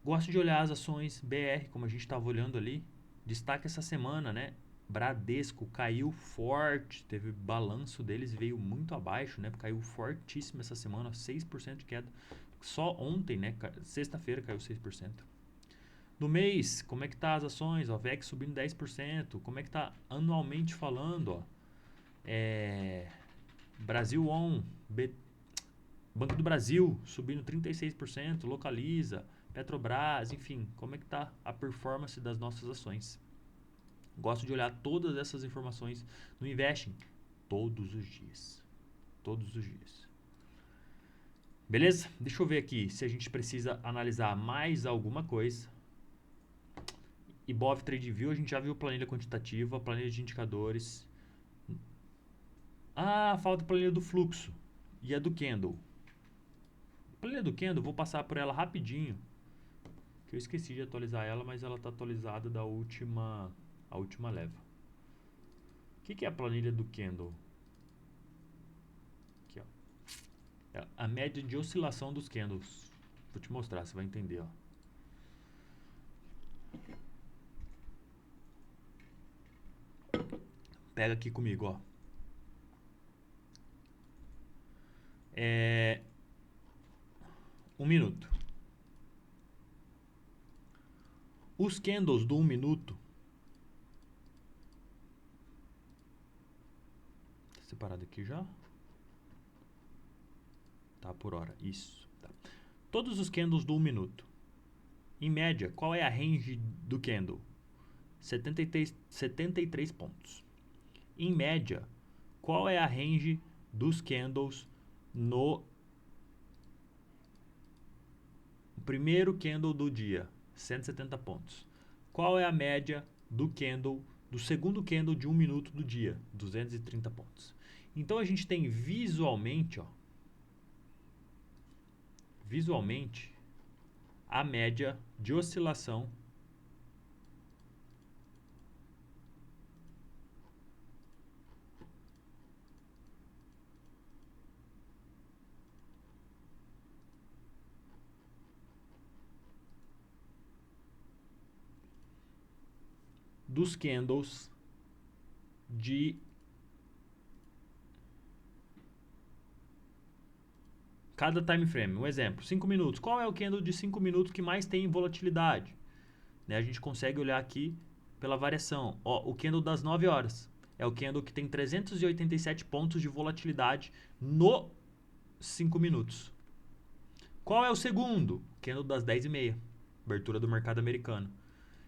Speaker 1: Gosto de olhar as ações BR, como a gente estava olhando ali. Destaque essa semana, né? Bradesco caiu forte, teve balanço deles, veio muito abaixo, né? Caiu fortíssimo essa semana, 6% de queda. Só ontem, né? Sexta-feira caiu 6%. No mês, como é que tá as ações? Ó, VEX subindo 10%. Como é que tá anualmente falando, ó? Brasil On, Banco do Brasil subindo 36%, Localiza, Petrobras, enfim, como é que tá a performance das nossas ações. Gosto de olhar todas essas informações no Investing todos os dias. Todos os dias. Beleza? Deixa eu ver aqui se a gente precisa analisar mais alguma coisa. Ibov Trade View, a gente já viu planilha quantitativa, planilha de indicadores. Falta a planilha do fluxo e a do candle. A planilha do candle, vou passar por ela rapidinho, que eu esqueci de atualizar ela, mas ela está atualizada da última leva. O que é a planilha do candle? Aqui, ó. É a média de oscilação dos candles. Vou te mostrar, você vai entender, ó. Pega aqui comigo, ó. Um minuto. Os candles do 1 minuto. Tá separado aqui já? Tá por hora. Isso. Tá. Todos os candles do 1 minuto. Em média, qual é a range do candle? 73 pontos. Em média, qual é a range dos candles no primeiro candle do dia? 170 pontos. Qual é a média do candle, do segundo candle de 1 minuto do dia? 230 pontos. Então a gente tem visualmente, ó, a média de oscilação dos candles de cada time frame. Um exemplo, 5 minutos. Qual é o candle de 5 minutos que mais tem volatilidade? Né, a gente consegue olhar aqui pela variação. Ó, o candle das 9 horas. É o candle que tem 387 pontos de volatilidade no 5 minutos. Qual é o segundo? Candle das 10h30. Abertura do mercado americano.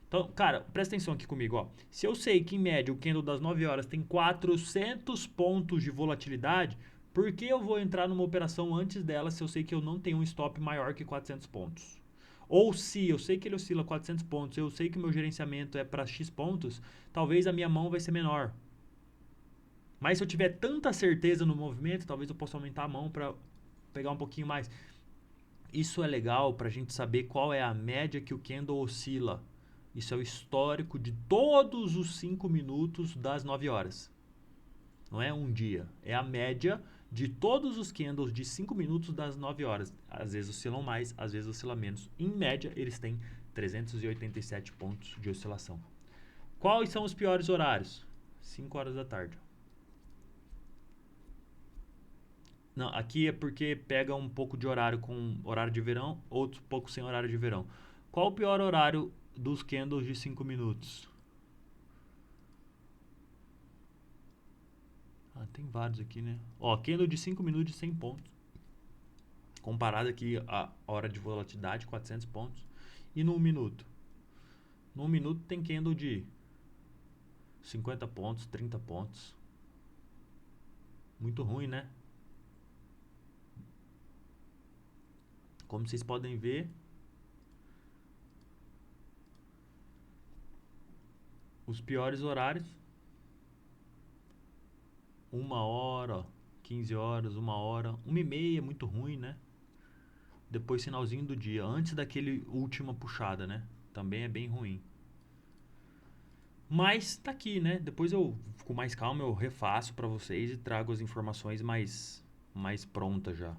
Speaker 1: Então, cara, presta atenção aqui comigo, ó. Se eu sei que em média o candle das 9 horas tem 400 pontos de volatilidade, por que eu vou entrar numa operação antes dela se eu sei que eu não tenho um stop maior que 400 pontos? Ou se eu sei que ele oscila 400 pontos, eu sei que o meu gerenciamento é para X pontos, talvez a minha mão vai ser menor. Mas se eu tiver tanta certeza no movimento, talvez eu possa aumentar a mão para pegar um pouquinho mais. Isso é legal para a gente saber qual é a média que o candle oscila. Isso é o histórico de todos os 5 minutos das 9 horas. Não é um dia, é a média de todos os candles de 5 minutos das 9 horas. Às vezes oscilam mais, às vezes oscilam menos. Em média, eles têm 387 pontos de oscilação. Quais são os piores horários? 5 horas da tarde. Não, aqui é porque pega um pouco de horário com horário de verão, outro pouco sem horário de verão. Qual o pior horário dos candles de 5 minutos? Tem vários aqui, né? Ó, candle de 5 minutos de 100 pontos. Comparado aqui a hora de volatilidade, 400 pontos. E no 1 minuto? No 1 minuto tem candle de 50 pontos, 30 pontos. Muito ruim, né? Como vocês podem ver, os piores horários: 1 hora, 15 horas, 1 hora, 1h30 é muito ruim, né? Depois finalzinho do dia, antes daquele última puxada, né? Também é bem ruim. Mas tá aqui, né? Depois eu, com mais calma, eu refaço para vocês e trago as informações mais prontas já.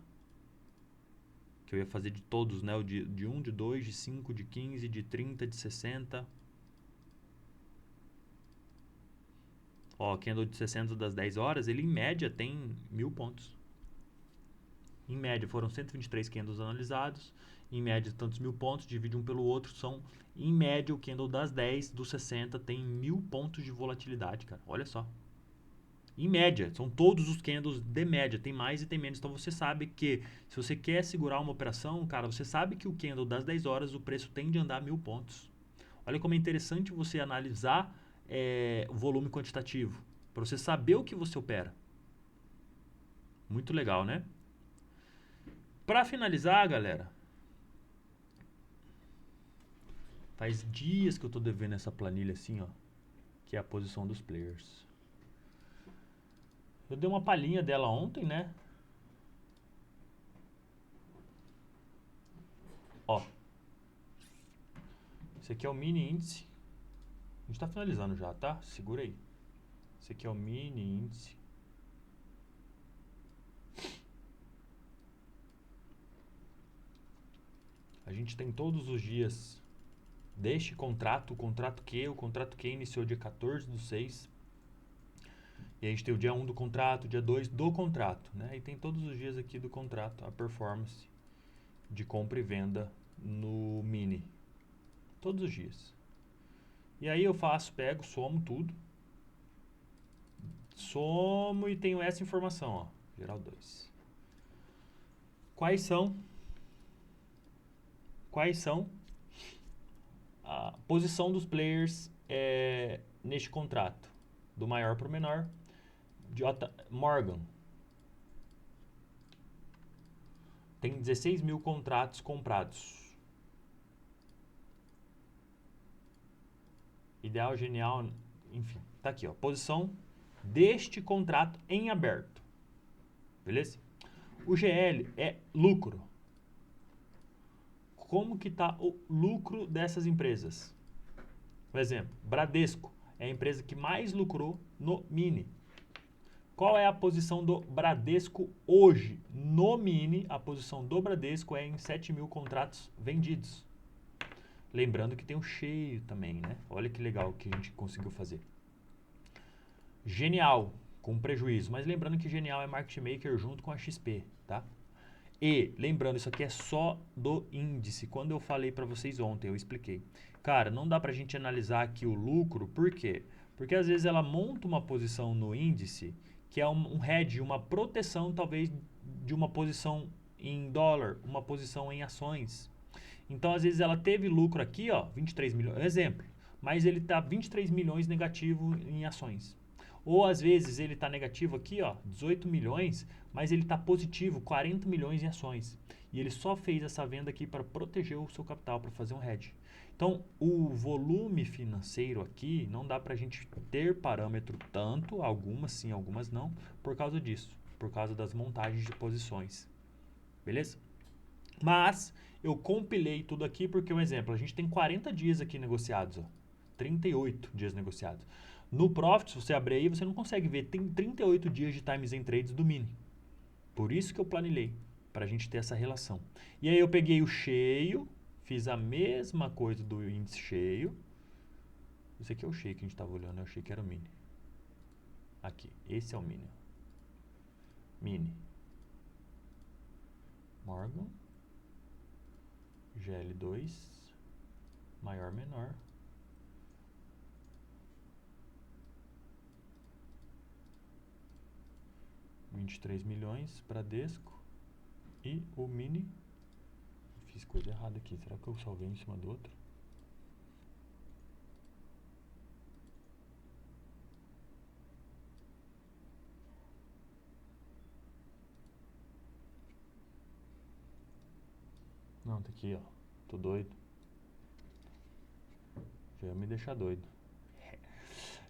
Speaker 1: Que eu ia fazer de todos, né? O de 1, de 2, de 5, de 15, de 30, de 60. Ó, candle de 60 das 10 horas, ele em média tem 1000 pontos. Em média foram 123 candles analisados. Em média tantos 1000 pontos, divide um pelo outro, são, em média, o candle das 10, dos 60 tem 1000 pontos de volatilidade, cara. Olha só. Em média, são todos os candles de média, tem mais e tem menos. Então você sabe que se você quer segurar uma operação, cara, você sabe que o candle das 10 horas o preço tende a andar 1000 pontos. Olha como é interessante você analisar o volume quantitativo, para você saber o que você opera. Muito legal, né? Para finalizar, galera, faz dias que eu tô devendo essa planilha assim, ó, que é a posição dos players. Eu dei uma palhinha dela ontem, né? Ó, esse aqui é o mini índice. A gente tá finalizando já, tá? Segura aí. Esse aqui é o mini índice. A gente tem todos os dias deste contrato, o contrato que iniciou dia 14/6. E a gente tem o dia 1 do contrato, dia 2 do contrato, né? E tem todos os dias aqui do contrato, a performance de compra e venda no mini. Todos os dias. E aí eu pego, somo tudo. Somo e tenho essa informação, ó. Geral 2. Quais são a posição dos players neste contrato? Do maior para o menor. J. Morgan. Tem 16 mil contratos comprados. Ideal, genial, enfim. Tá aqui, ó. Posição deste contrato em aberto. Beleza? O GL é lucro. Como que tá o lucro dessas empresas? Por exemplo, Bradesco é a empresa que mais lucrou no mini. Qual é a posição do Bradesco hoje? No mini, a posição do Bradesco é em 7 mil contratos vendidos. Lembrando que tem o cheio também, né? Olha que legal que a gente conseguiu fazer. Genial, com prejuízo. Mas lembrando que Genial é market maker junto com a XP, tá? E, lembrando, isso aqui é só do índice. Quando eu falei para vocês ontem, eu expliquei. Cara, não dá pra gente analisar aqui o lucro, por quê? Porque às vezes ela monta uma posição no índice, que é um hedge, uma proteção talvez de uma posição em dólar, uma posição em ações. Então, às vezes ela teve lucro aqui, ó, 23 milhões, exemplo, mas ele tá 23 milhões negativo em ações. Ou às vezes ele está negativo aqui, ó, 18 milhões, mas ele está positivo, 40 milhões em ações. E ele só fez essa venda aqui para proteger o seu capital, para fazer um hedge. Então, o volume financeiro aqui, não dá para a gente ter parâmetro tanto, algumas sim, algumas não, por causa disso, por causa das montagens de posições. Beleza? Mas, eu compilei tudo aqui porque, um exemplo, a gente tem 40 dias aqui negociados, ó, 38 dias negociados. No Profit, se você abrir aí, você não consegue ver. Tem 38 dias de times and trades do mini. Por isso que eu planilhei, para a gente ter essa relação. E aí eu peguei o cheio, fiz a mesma coisa do índice cheio. Esse aqui é o cheio que a gente estava olhando, eu achei que era o mini. Aqui, esse é o mini. Mini. Morgan. GL2. Maior, menor. $23 milhões, Bradesco. E o mini. Fiz coisa errada aqui. Será que eu salvei em cima do outro? Não, tá aqui, ó. Tô doido. Já ia me deixar doido.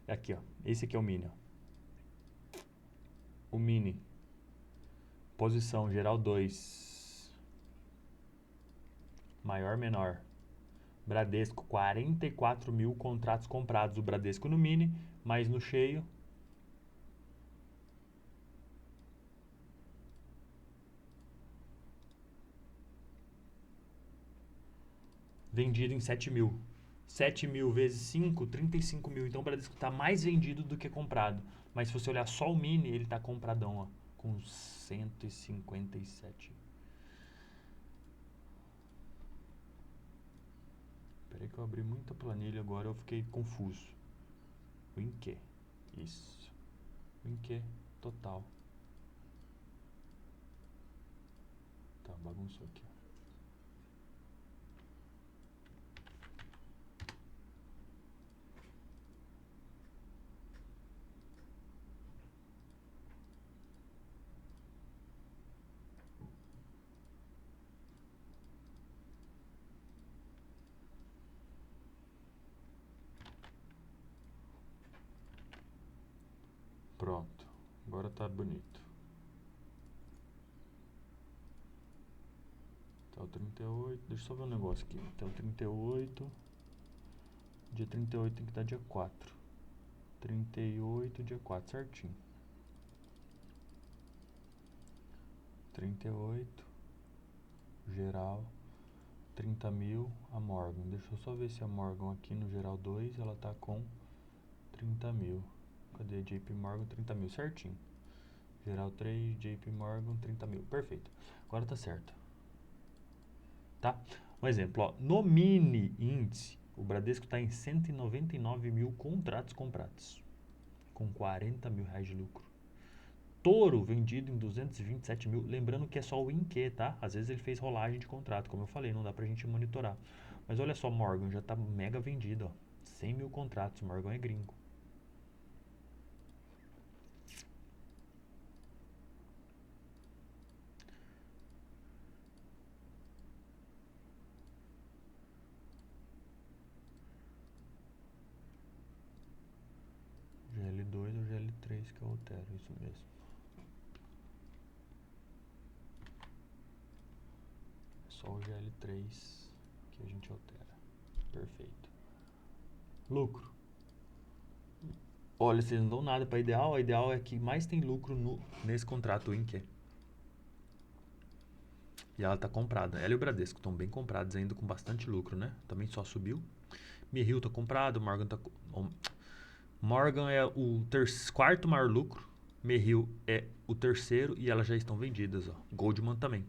Speaker 1: Aqui, ó. Esse aqui é o mini, ó. O mini. Posição geral 2. Maior, menor. Bradesco, 44 mil contratos comprados. O Bradesco no mini, mas no cheio. Vendido em 7 mil. 7 mil vezes 5, 35 mil. Então o Bradesco está mais vendido do que comprado. Mas se você olhar só o mini, ele está compradão, ó. Com 157. Peraí que eu abri muita planilha agora, eu fiquei confuso. O em quê? Isso. Em que? Total. Tá, bagunçou aqui. Pronto. Agora tá bonito. Até o 38. Deixa eu só ver um negócio aqui. Até o 38. Dia 38 tem que estar dia 4. 38, dia 4, certinho. 38, geral, 30 mil, a Morgan. Deixa eu só ver se a Morgan aqui no geral 2, ela tá com 30 mil. Cadê a JP Morgan? 30 mil, certinho. Geral 3, JP Morgan, 30 mil. Perfeito. Agora tá certo. Tá? Um exemplo, ó. No mini índice, o Bradesco está em 199 mil contratos comprados, com 40 mil reais de lucro. Toro vendido em 227 mil, lembrando que é só o Inque, tá? Às vezes ele fez rolagem de contrato, como eu falei, não dá pra gente monitorar. Mas olha só, Morgan já tá mega vendido, ó. 100 mil contratos, Morgan é gringo. GL2 ou GL3 que eu altero, isso mesmo. Só o GL3 que a gente altera. Perfeito. Lucro. Olha, vocês não dão nada para ideal. A ideal é que mais tem lucro nesse contrato Inque. E ela tá comprada. Ela e o Bradesco estão bem comprados ainda, com bastante lucro, né? Também só subiu. Merrill tá comprado, Morgan tá... Morgan é o quarto maior lucro. Merrill é o terceiro e elas já estão vendidas, ó. Goldman também.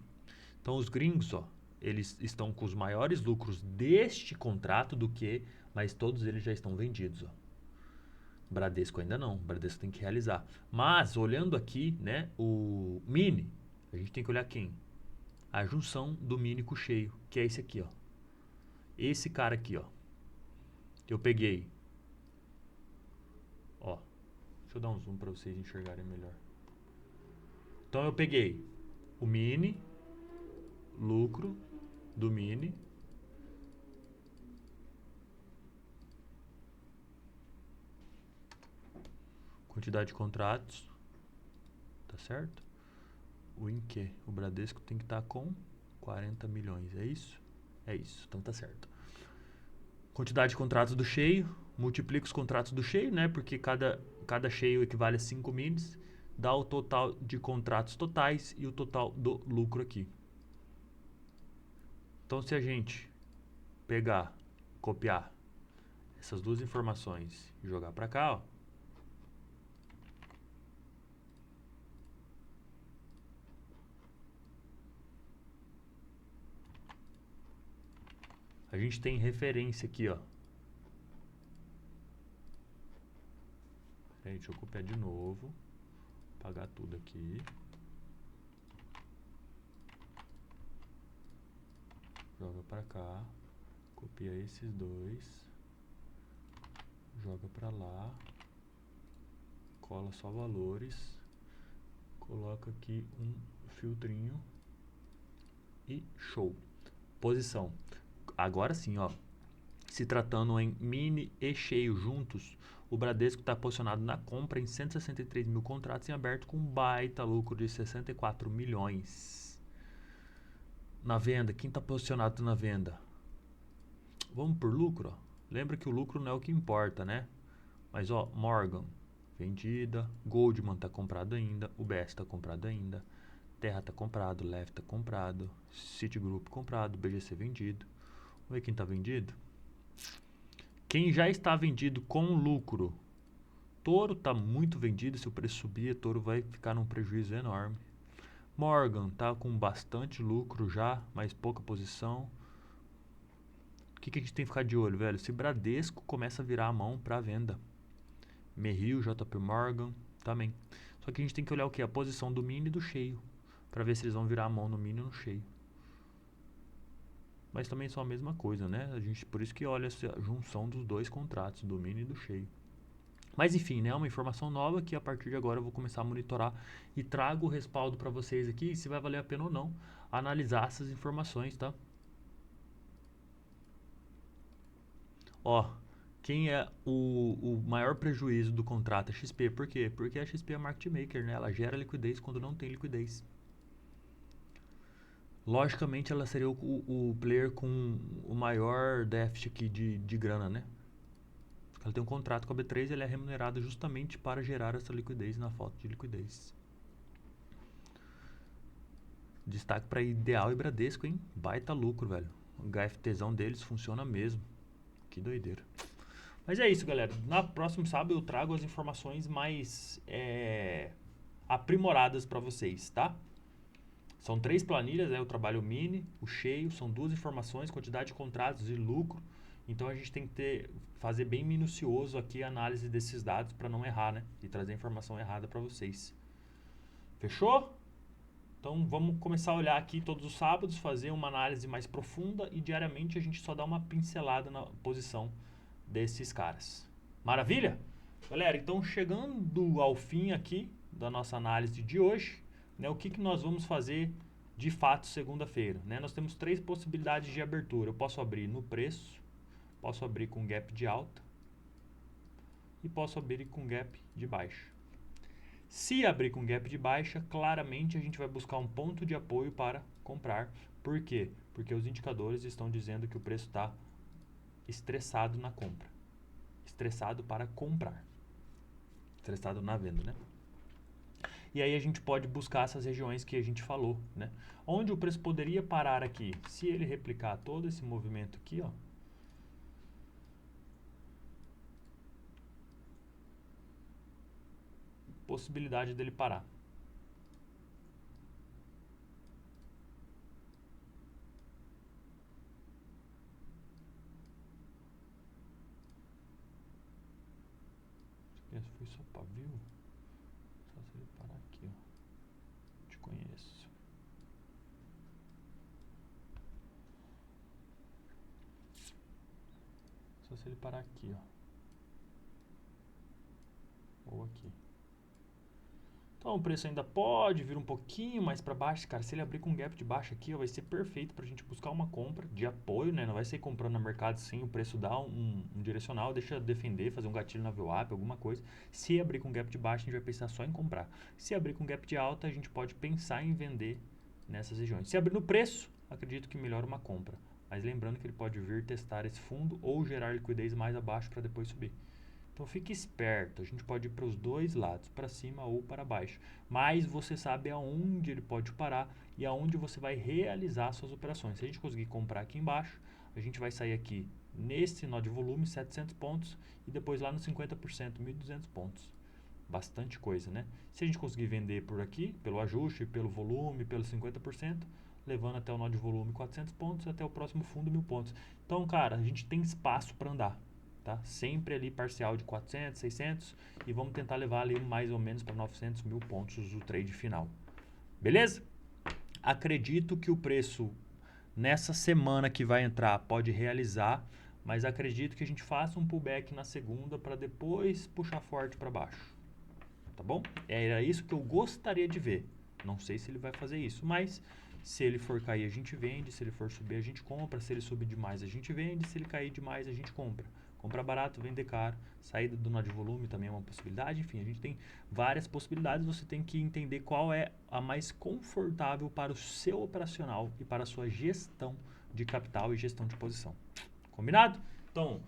Speaker 1: Então os gringos, ó, eles estão com os maiores lucros deste contrato do que, mas todos eles já estão vendidos, ó. Bradesco ainda não, Bradesco tem que realizar. Mas olhando aqui, né, o mini, a gente tem que olhar quem? A junção do mini com o cheio, que é esse aqui, ó. Esse cara aqui, ó. Eu peguei. Ó. Deixa eu dar um zoom para vocês enxergarem melhor. Então eu peguei o mini, lucro do mini, quantidade de contratos, tá certo? O Inque, o Bradesco tem que estar com 40 milhões, é isso? É isso, então tá certo. Quantidade de contratos do cheio, multiplica os contratos do cheio, né? Porque cada cheio equivale a 5 minis, dá o total de contratos totais e o total do lucro aqui. Então se a gente pegar, copiar essas duas informações e jogar para cá, ó, a gente tem referência aqui, ó. Deixa eu copiar de novo, apagar tudo aqui. Joga para cá, copia esses dois, joga para lá, cola só valores, coloca aqui um filtrinho e show. Posição. Agora sim, ó. Se tratando em mini e cheio juntos, o Bradesco está posicionado na compra em 163 mil contratos em aberto com baita lucro de 64 milhões. Na venda, quem está posicionado na venda? Vamos por lucro, ó. Lembra que o lucro não é o que importa, né? Mas ó, Morgan, vendida, Goldman está comprado ainda, UBS está comprado ainda, Terra está comprado, Lev está comprado, Citigroup comprado, BGC vendido. Vamos ver quem está vendido? Quem já está vendido com lucro? Toro está muito vendido, se o preço subir, Toro vai ficar num prejuízo enorme. Morgan está com bastante lucro já, mas pouca posição. O que a gente tem que ficar de olho, velho? Se Bradesco começa a virar a mão para venda. Merrill, JP Morgan, também. Só que a gente tem que olhar o quê? A posição do mini e do cheio, para ver se eles vão virar a mão no mini ou no cheio. Mas também são a mesma coisa, né? A gente, por isso que olha essa junção dos dois contratos, do mini e do cheio. Mas enfim, né? Uma informação nova que a partir de agora eu vou começar a monitorar e trago o respaldo para vocês aqui, se vai valer a pena ou não analisar essas informações, tá? Ó, quem é o maior prejuízo do contrato? A XP. Por quê? Porque a XP é market maker, né? Ela gera liquidez quando não tem liquidez. Logicamente, ela seria o player com o maior déficit aqui de grana, né? Ela tem um contrato com a B3 e ela é remunerada justamente para gerar essa liquidez na falta de liquidez. Destaque para Ideal e Bradesco, hein? Baita lucro, velho. O HFTzão deles funciona mesmo. Que doideira. Mas é isso, galera. Na próximo sábado eu trago as informações mais aprimoradas para vocês, tá? São 3 planilhas, o trabalho mini, o cheio, são 2 informações, quantidade de contratos e lucro. Então a gente tem que fazer bem minucioso aqui a análise desses dados para não errar, né? E trazer informação errada para vocês. Fechou? Então vamos começar a olhar aqui todos os sábados, fazer uma análise mais profunda e diariamente a gente só dá uma pincelada na posição desses caras. Maravilha? Galera, então chegando ao fim aqui da nossa análise de hoje, né, o que nós vamos fazer de fato segunda-feira? Né? Nós temos 3 possibilidades de abertura. Eu posso abrir no preço, posso abrir com gap de alta e posso abrir com gap de baixa. Se abrir com gap de baixa, claramente a gente vai buscar um ponto de apoio para comprar. Por quê? Porque os indicadores estão dizendo que o preço está estressado na compra. Estressado para comprar. Estressado na venda, né? E aí a gente pode buscar essas regiões que a gente falou, né? Onde o preço poderia parar aqui? Se ele replicar todo esse movimento aqui, ó. Possibilidade dele parar. Esse foi só pavio? Só se ele parar aqui, ó. Te conheço. Só se ele parar aqui, ó. Ou aqui. Então o preço ainda pode vir um pouquinho mais para baixo, cara. Se ele abrir com um gap de baixo aqui, ó, vai ser perfeito para a gente buscar uma compra de apoio, né? Não vai ser comprando no mercado sim, o preço dá um direcional, deixa defender, fazer um gatilho na VWAP, alguma coisa. Se abrir com gap de baixo, a gente vai pensar só em comprar. Se abrir com gap de alta, a gente pode pensar em vender nessas regiões. Se abrir no preço, acredito que melhora uma compra. Mas lembrando que ele pode vir testar esse fundo ou gerar liquidez mais abaixo para depois subir. Então fique esperto, a gente pode ir para os dois lados, para cima ou para baixo. Mas você sabe aonde ele pode parar e aonde você vai realizar suas operações. Se a gente conseguir comprar aqui embaixo, a gente vai sair aqui nesse nó de volume, 700 pontos, e depois lá no 50%, 1.200 pontos. Bastante coisa, né? Se a gente conseguir vender por aqui, pelo ajuste, pelo volume, pelo 50%, levando até o nó de volume 400 pontos, até o próximo fundo 1.000 pontos. Então, cara, a gente tem espaço para andar. Tá? Sempre ali parcial de 400, 600 e vamos tentar levar ali mais ou menos para 900 mil pontos o trade final. Beleza? Acredito que o preço nessa semana que vai entrar pode realizar, mas acredito que a gente faça um pullback na segunda para depois puxar forte para baixo. Tá bom? Era isso que eu gostaria de ver. Não sei se ele vai fazer isso, mas se ele for cair a gente vende, se ele for subir a gente compra, se ele subir demais a gente vende, se ele cair demais a gente compra. Comprar barato, vender caro, saída do nó de volume também é uma possibilidade. Enfim, a gente tem várias possibilidades. Você tem que entender qual é a mais confortável para o seu operacional e para a sua gestão de capital e gestão de posição. Combinado? Então,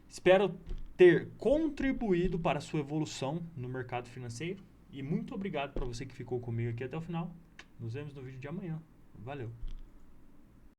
Speaker 1: espero ter contribuído para a sua evolução no mercado financeiro. E muito obrigado para você que ficou comigo aqui até o final. Nos vemos no vídeo de amanhã. Valeu!